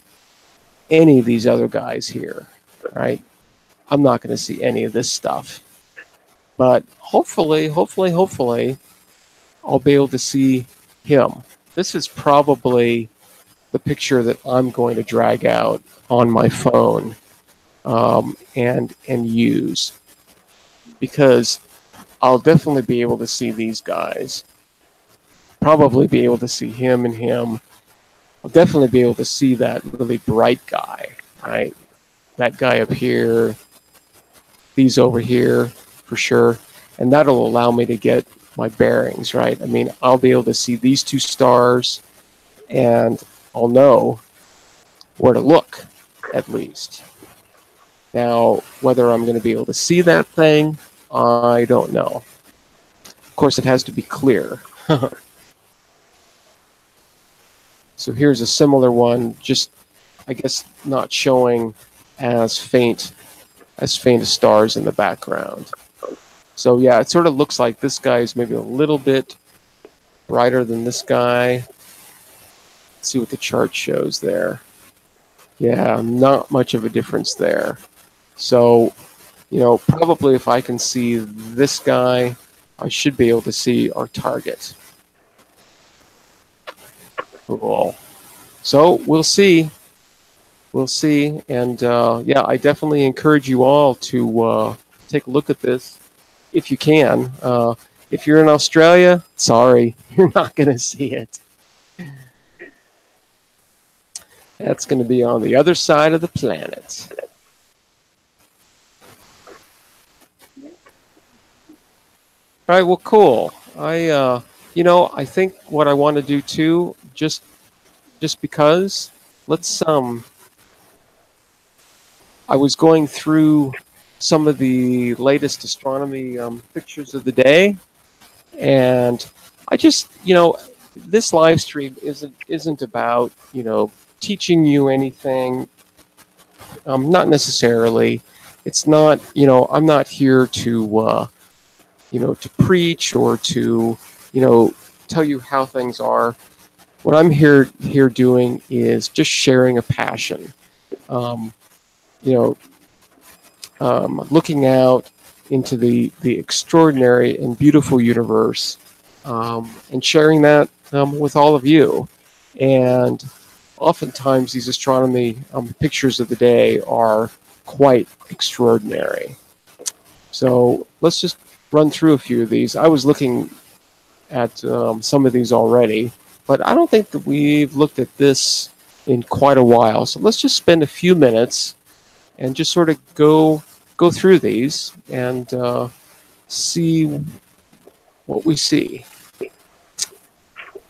of these other guys here, right? I'm not going to see any of this stuff. But hopefully, I'll be able to see him. This is probably the picture that I'm going to drag out on my phone and use, because I'll definitely be able to see these guys. Probably be able to see him and him. I'll definitely be able to see that really bright guy, right? That guy up here, these over here for sure. And that'll allow me to get my bearings, right? I mean, I'll be able to see these two stars, and I'll know where to look, at least. Now, whether I'm going to be able to see that thing, I don't know. Of course, it has to be clear. So here's a similar one, just, I guess, not showing as faint as stars in the background. So yeah, it sort of looks like this guy is maybe a little bit brighter than this guy. Let's see what the chart shows there. Yeah, not much of a difference there. So, you know, probably if I can see this guy, I should be able to see our target. Cool. So we'll see. We'll see. And yeah, I definitely encourage you all to take a look at this if you can. If you're in Australia, sorry, you're not going to see it. That's going to be on the other side of the planet. All right, well, cool. You know, I think what I want to do too, just because, let's I was going through some of the latest astronomy pictures of the day, and I just, you know, this live stream isn't about, you know, teaching you anything. Not necessarily. It's not, you know, I'm not here to, you know, to preach or to, you know, tell you how things are. What I'm here doing is just sharing a passion. You know, looking out into the extraordinary and beautiful universe, and sharing that with all of you. And oftentimes these astronomy pictures of the day are quite extraordinary. So let's just run through a few of these. I was looking at some of these already, but I don't think that we've looked at this in quite a while. So let's just spend a few minutes and just sort of go through these and see what we see.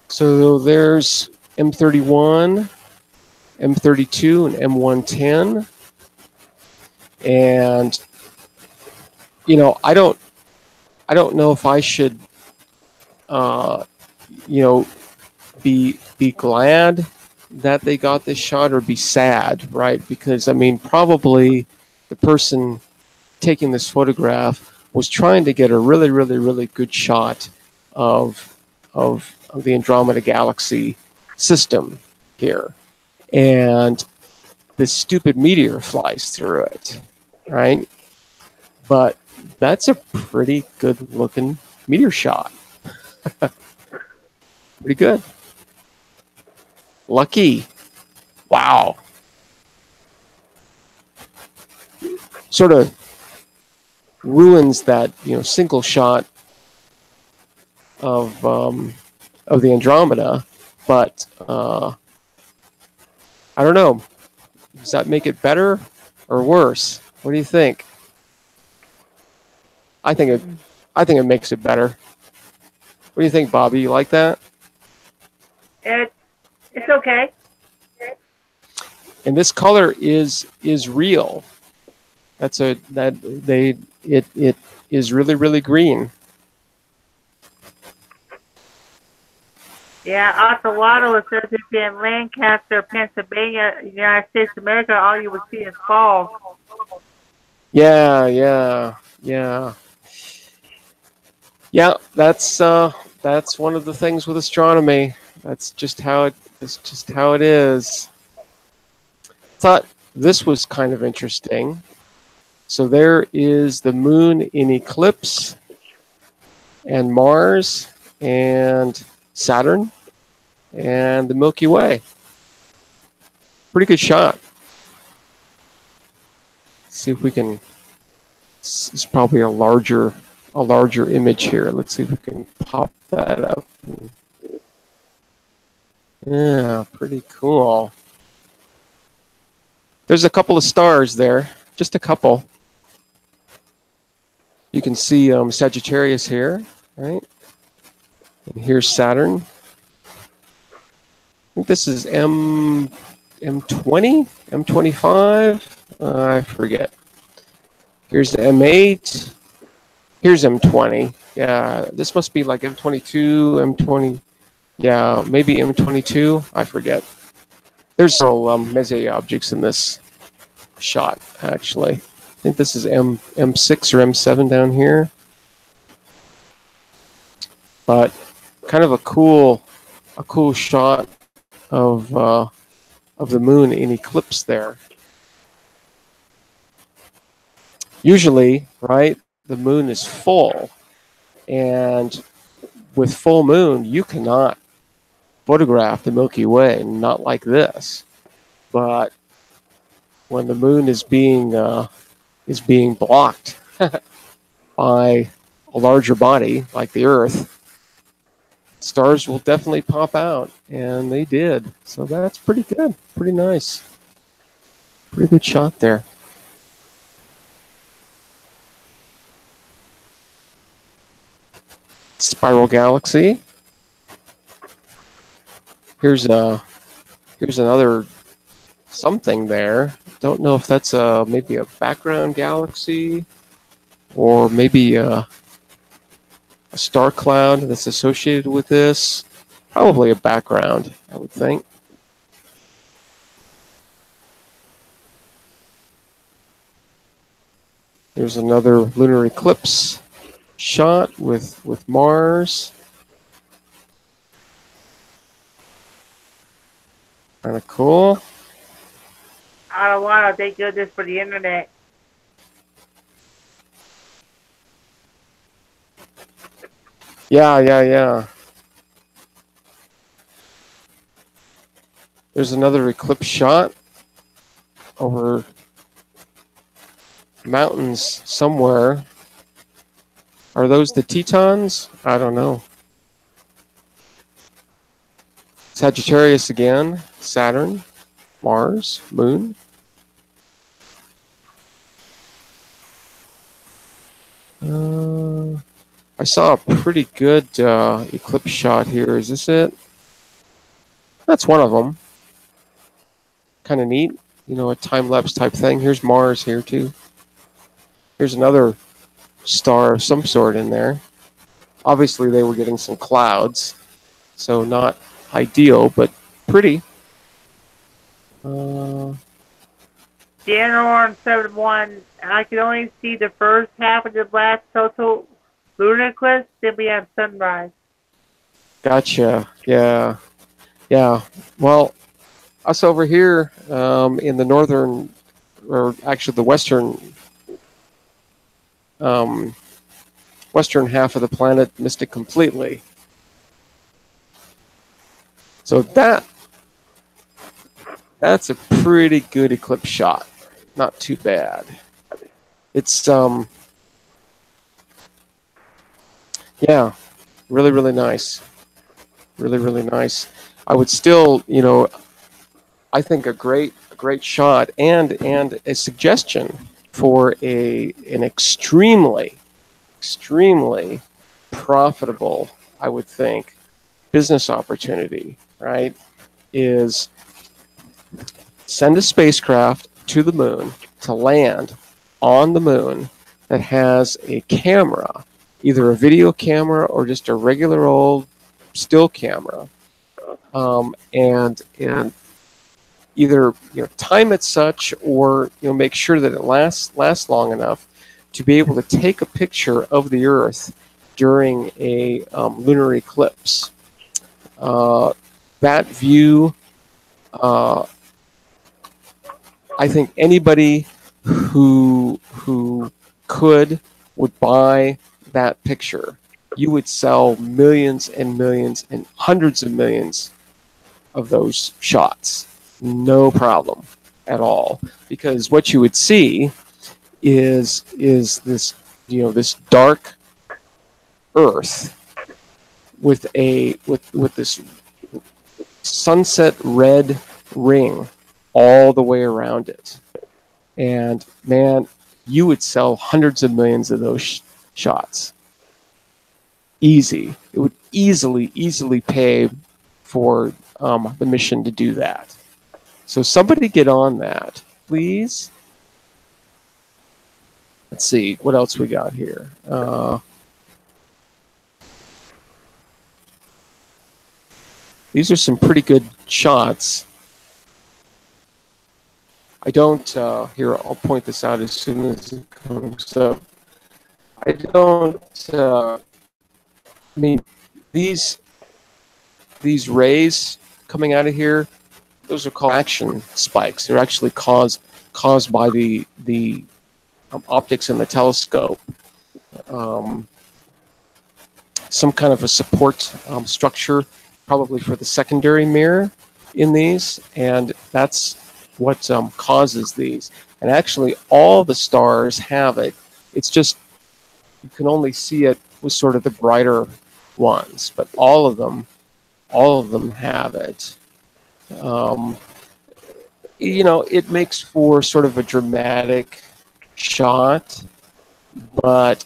So there's M31, M32, and M110. And you know, I don't know if I should you know, be glad that they got this shot or be sad, right? Because I mean, probably the person taking this photograph was trying to get a really good shot of the Andromeda Galaxy system here, and this stupid meteor flies through it, right? But that's a pretty good looking meteor shot. Pretty good. Lucky. Wow. Sort of ruins that, you know, single shot of the Andromeda, but I don't know. Does that make it better or worse? What do you think? I think it makes it better. What do you think, Bobby? You like that? It's okay. And this color is real. It is really green. Yeah, Ocelotto, it says if you're in Lancaster, Pennsylvania, United States of America, all you would see is fall. Yeah. That's one of the things with astronomy. That's just how it is. Thought this was kind of interesting. So there is the moon in eclipse, and Mars, and Saturn, and the Milky Way. Pretty good shot. Let's see if we can. It's probably a larger image here. Let's see if we can pop that up. Yeah, pretty cool. There's a couple of stars there, just a couple. You can see Sagittarius here, right? And here's Saturn. I think this is M20, M25. I forget. Here's the M8. Here's M20. Yeah, this must be like M22, M20. Yeah, maybe M22. I forget. There's several Messier objects in this shot, actually. I think this is M6 or M7 down here. But kind of a cool shot of the moon in eclipse there. Usually, right, the moon is full, and with full moon, you cannot photograph the Milky Way, not like this. But when the moon is being blocked by a larger body like the Earth, stars will definitely pop out, and they did. So that's pretty good, pretty nice. Pretty good shot there. Spiral galaxy. Here's another something there. Don't know if that's maybe a background galaxy or maybe a star cloud that's associated with this. Probably a background, I would think. There's another lunar eclipse shot with Mars. Kind of cool. I don't want to take this for the internet. Yeah. There's another eclipse shot over mountains somewhere. Are those the Tetons? I don't know. Sagittarius again, Saturn, Mars, Moon. I saw a pretty good eclipse shot here. Is this it? That's one of them. Kind of neat. You know, a time-lapse type thing. Here's Mars here, too. Here's another star of some sort in there. Obviously, they were getting some clouds, so not ideal, but pretty. January 71, I could only see the first half of the last total lunar eclipse, then we have sunrise. Gotcha. Yeah. Well, us over here in the northern, or actually the western half of the planet, missed it completely. So that's a pretty good eclipse shot. Not too bad. It's yeah, really nice. Really nice. I would still, you know, I think a great shot and a suggestion for an extremely profitable, I would think, business opportunity, right? Is send a spacecraft to the moon to land on the moon that has a camera, either a video camera or just a regular old still camera, and either, you know, time it such, or, you know, make sure that it lasts long enough to be able to take a picture of the Earth during a lunar eclipse. That view, I think anybody who would buy that picture. You would sell millions and millions and hundreds of millions of those shots. No problem at all, because what you would see is this, you know, this dark Earth with this sunset red ring all the way around it, and man, you would sell hundreds of millions of those shots. Easy. It would easily pay for the mission to do that. So somebody get on that, please. Let's see what else we got here. These are some pretty good shots. I don't, here, I'll point this out as soon as it comes up. I don't, I mean, these rays coming out of here, those are called action spikes. They're actually caused by the optics in the telescope. Some kind of a support structure, probably for the secondary mirror in these, and that's what causes these. And actually, all the stars have it. It's just you can only see it with sort of the brighter ones, but all of them have it. You know, it makes for sort of a dramatic shot, but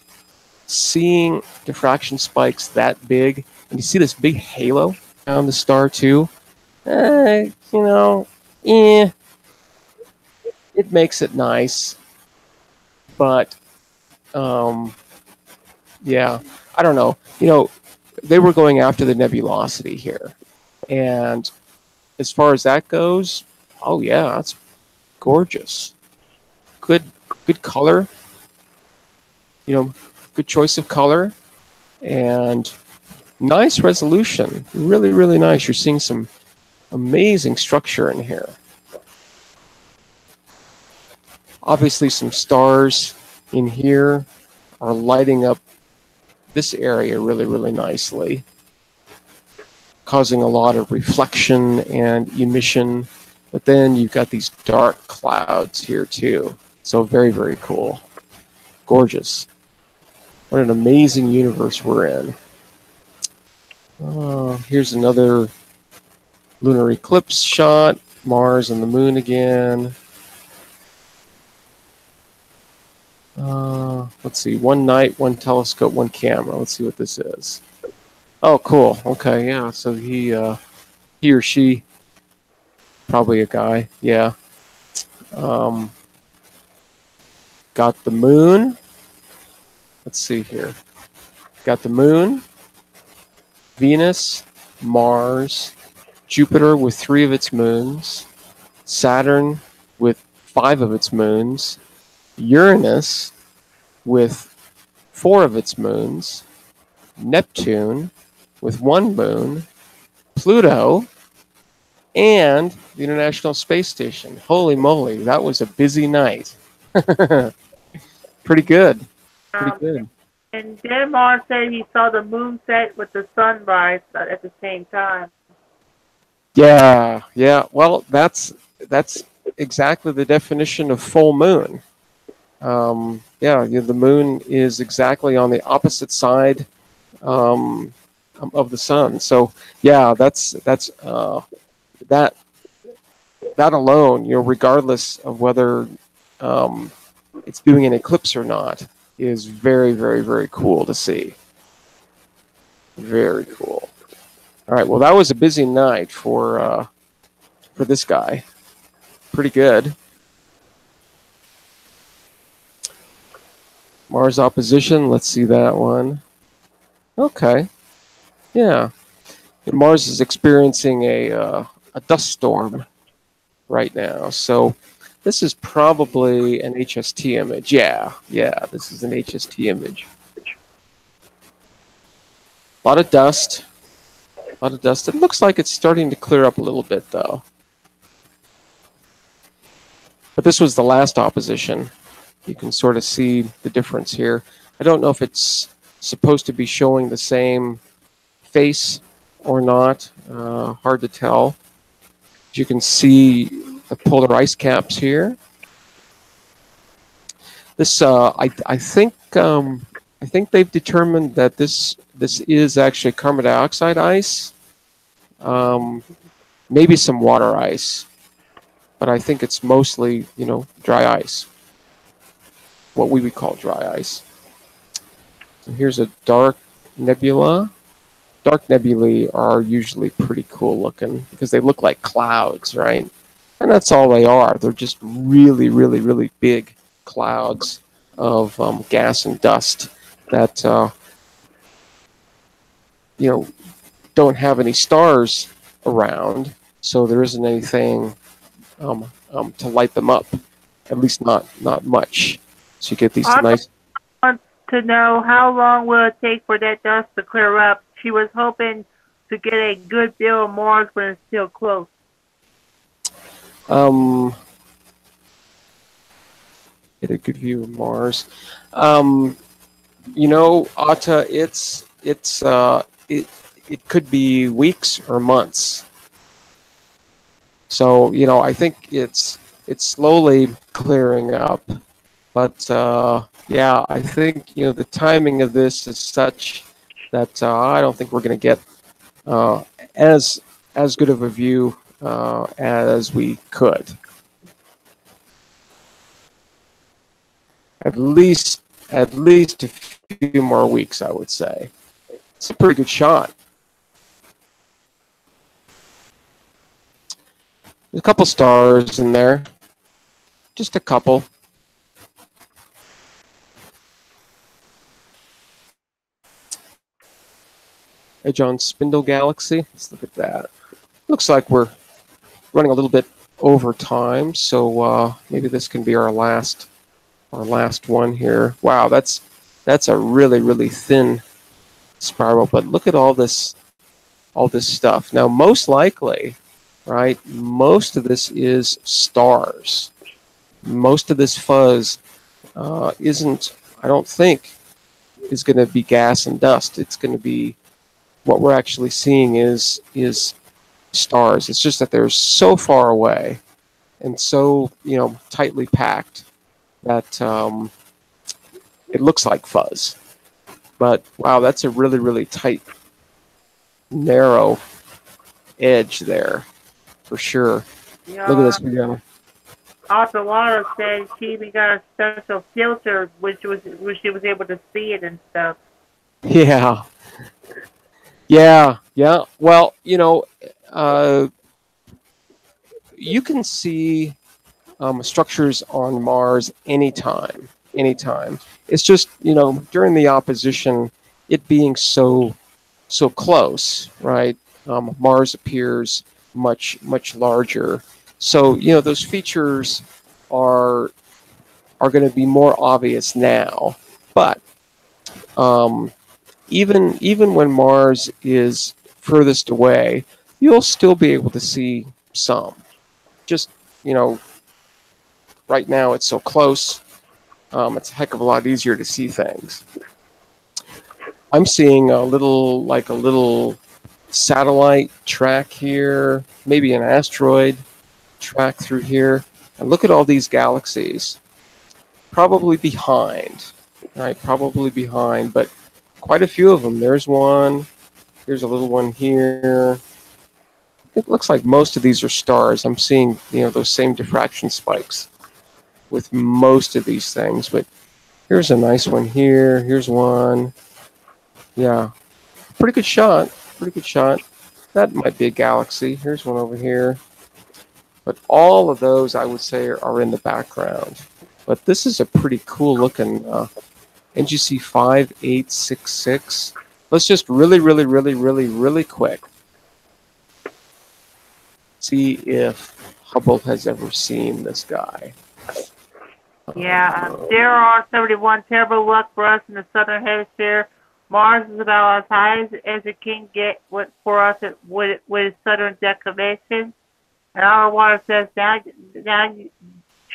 seeing diffraction spikes that big, and you see this big halo around the star too, you know, it makes it nice, but yeah, I don't know. You know, they were going after the nebulosity here, and as far as that goes, oh yeah, that's gorgeous. Good color. You know, good choice of color, and nice resolution. Really, really nice. You're seeing some amazing structure in here. Obviously, some stars in here are lighting up this area really, really nicely, causing a lot of reflection and emission. But then you've got these dark clouds here too. So very, very cool. Gorgeous. What an amazing universe we're in. Here's another lunar eclipse shot. Mars and the moon again. Let's see. One night, one telescope, one camera. Let's see what this is. Oh, cool. Okay, yeah. So he or she, probably a guy. Yeah. Got the moon. Let's see here. Got the moon, Venus, Mars, Jupiter with 3 of its moons, Saturn with 5 of its moons, Uranus with 4 of its moons, Neptune with 1 moon, Pluto, and the International Space Station. Holy moly, that was a busy night. Pretty good. Pretty good. And Denmark said he saw the moon set with the sunrise at the same time. Yeah, yeah. Well, that's exactly the definition of full moon. Yeah, the moon is exactly on the opposite side of the sun. So yeah, that's that alone, regardless of whether it's doing an eclipse or not, is very, very, very cool to see. Very cool. All right, well, that was a busy night for this guy. Pretty good. Mars opposition, let's see that one. Okay, yeah. And Mars is experiencing a dust storm right now, so this is probably an HST image. Yeah, this is an HST image. A lot of dust. It looks like it's starting to clear up a little bit, though. But this was the last opposition. You can sort of see the difference here. I don't know if it's supposed to be showing the same face or not. Hard to tell. You can see the polar ice caps here. This, I think they've determined that this is actually carbon dioxide ice, maybe some water ice, but I think it's mostly, dry ice, what we would call dry ice. So here's a dark nebula. Dark nebulae are usually pretty cool looking because they look like clouds, right? And that's all they are. They're just really, really, really big clouds of gas and dust that don't have any stars around, so there isn't anything to light them up, at least not much. So you get these nice. I want to know how long will it take for that dust to clear up. She was hoping to get a good view of Mars when it's still close. Get a good view of Mars. Atta, it could be weeks or months. So I think it's slowly clearing up, but yeah, I think the timing of this is such that I don't think we're going to get as good of a view as we could. At least a few more weeks, I would say. It's a pretty good shot. There's a couple stars in there, just a couple. Edge on Spindle Galaxy. Let's look at that. Looks like we're running a little bit over time, so maybe this can be our last one here. Wow, that's a really thin spiral, but look at all this stuff. Now, most likely, right, most of this is stars. Most of this fuzz isn't, I don't think, is going to be gas and dust. It's going to be, what we're actually seeing is stars. It's just that they're so far away and so, you know, tightly packed that it looks like fuzz. But wow, that's a really tight, narrow edge there, for sure. Yeah. Look at this again. Alpha said she even got a special filter, which she was able to see it and stuff. Yeah. Well, you know, you can see structures on Mars anytime. It's just, you know, during the opposition, it being so close, right? Mars appears much larger. So, you know, those features are going to be more obvious now. But even when Mars is furthest away, you'll still be able to see some. Just, you know, right now it's so close, it's a heck of a lot easier to see things. I'm seeing a little satellite track here, maybe an asteroid track through here. And look at all these galaxies. Probably behind, right? Probably behind, but quite a few of them. There's one. Here's a little one here. It looks like most of these are stars. I'm seeing, you know, those same diffraction spikes with most of these things, but here's a nice one here. Here's one. Yeah, pretty good shot. That might be a galaxy. Here's one over here. But all of those, I would say, are in the background. But this is a pretty cool looking NGC 5866. Let's just really quick see if Hubble has ever seen this guy. Yeah, there are 71. Terrible luck for us in the southern hemisphere. Mars is about as high as it can get for us with its southern declination. And our water says now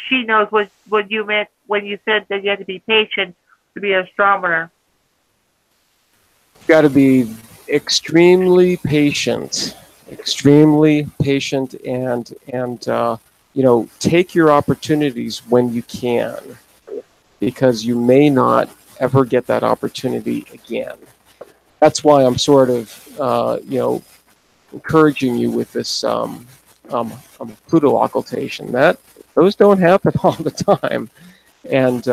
she knows what you meant when you said that you had to be patient to be an astronomer. Got to be extremely patient, and you know, take your opportunities when you can, because you may not ever get that opportunity again. That's why I'm sort of you know, encouraging you with this Pluto occultation. Those don't happen all the time, and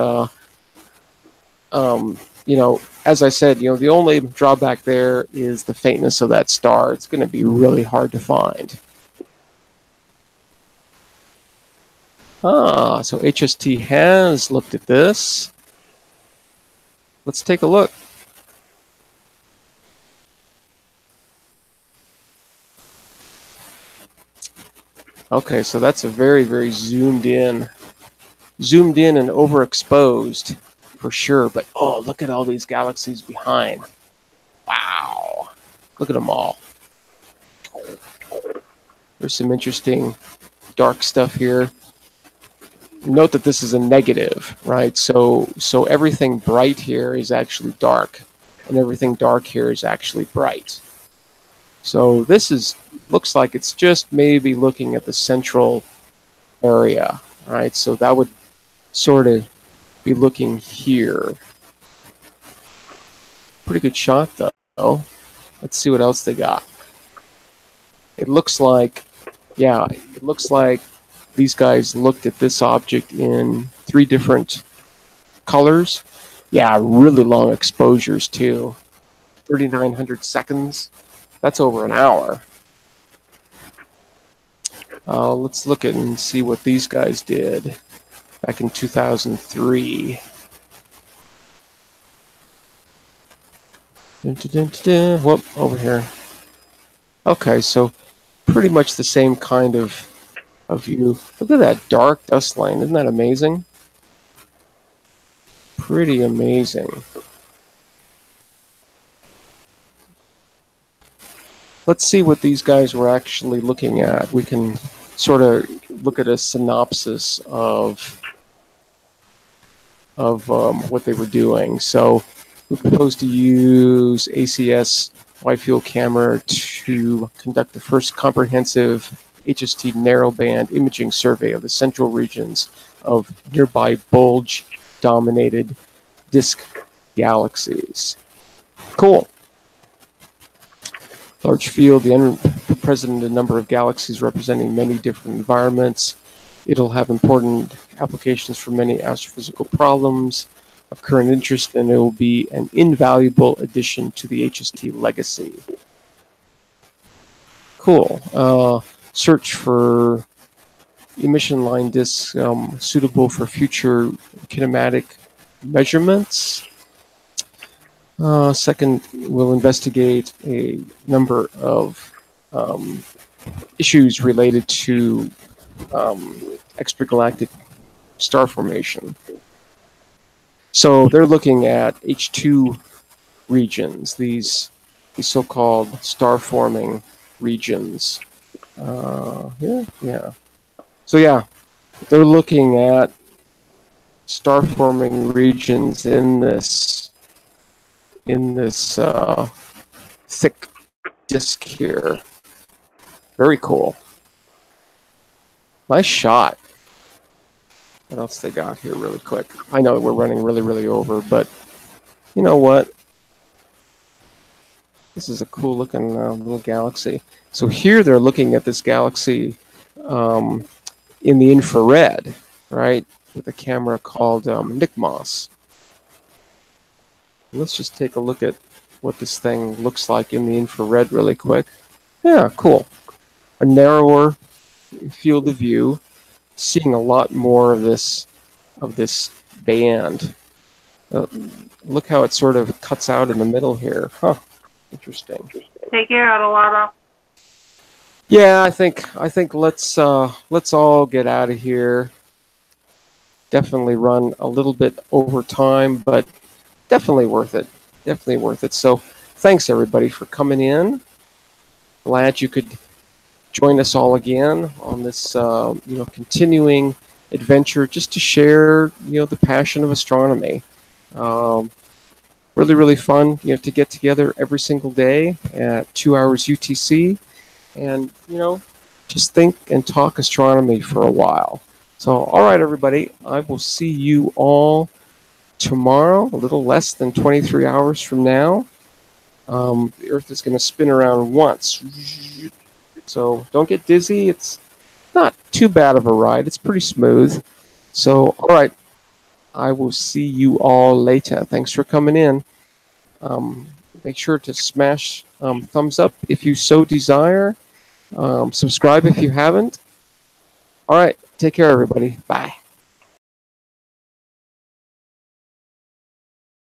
you know, as I said, you know, the only drawback there is the faintness of that star. It's going to be really hard to find. So HST has looked at this. Let's take a look. Okay, so that's a very zoomed in and overexposed for sure. But oh, look at all these galaxies behind. Wow, look at them all. There's some interesting dark stuff here. Note that this is a negative, right? So everything bright here is actually dark, and everything dark here is actually bright. So this looks like it's just maybe looking at the central area, right? So that would sort of be looking here. Pretty good shot, though. let's see what else they got. It looks like, yeah, it looks like these guys looked at this object in 3 different colors. Yeah, really long exposures too. 3,900 seconds. That's over an hour. Let's look at and see what these guys did back in 2003. Whoop, over here. Okay, so pretty much the same kind of view. Look at that dark dust line. Isn't that amazing? Pretty amazing. Let's see what these guys were actually looking at. We can sort of look at a synopsis of what they were doing. So we propose to use ACS wide field camera to conduct the first comprehensive HST narrowband imaging survey of the central regions of nearby bulge-dominated disk galaxies. Cool. Large field, the unprecedented number of galaxies representing many different environments. It'll have important applications for many astrophysical problems of current interest, and it will be an invaluable addition to the HST legacy. Cool. Search for emission line disks suitable for future kinematic measurements. Second, we'll investigate a number of issues related to extragalactic star formation. So they're looking at H2 regions, these so-called star-forming regions. Yeah. So yeah, they're looking at star-forming regions in this thick disk here. Very cool. Nice shot. What else they got here really quick? I know we're running really over, but you know what? This is a cool looking little galaxy. So here they're looking at this galaxy in the infrared, right? With a camera called NICMOS. Let's just take a look at what this thing looks like in the infrared really quick. Yeah, cool. A narrower field of view, seeing a lot more of this band. Look how it sort of cuts out in the middle here. Huh. Interesting. Take care, Adelana. Yeah, I think let's all get out of here. Definitely run a little bit over time, but definitely worth it. Definitely worth it. So thanks everybody for coming in. Glad you could join us all again on this continuing adventure just to share the passion of astronomy. Really fun to get together every single day at 2 hours UTC and just think and talk astronomy for a while. So all right everybody, I will see you all tomorrow, a little less than 23 hours from now. The Earth is going to spin around once. So don't get dizzy. It's not too bad of a ride. It's pretty smooth. So, all right. I will see you all later. Thanks for coming in. Make sure to smash thumbs up if you so desire. Subscribe if you haven't. All right. Take care, everybody. Bye.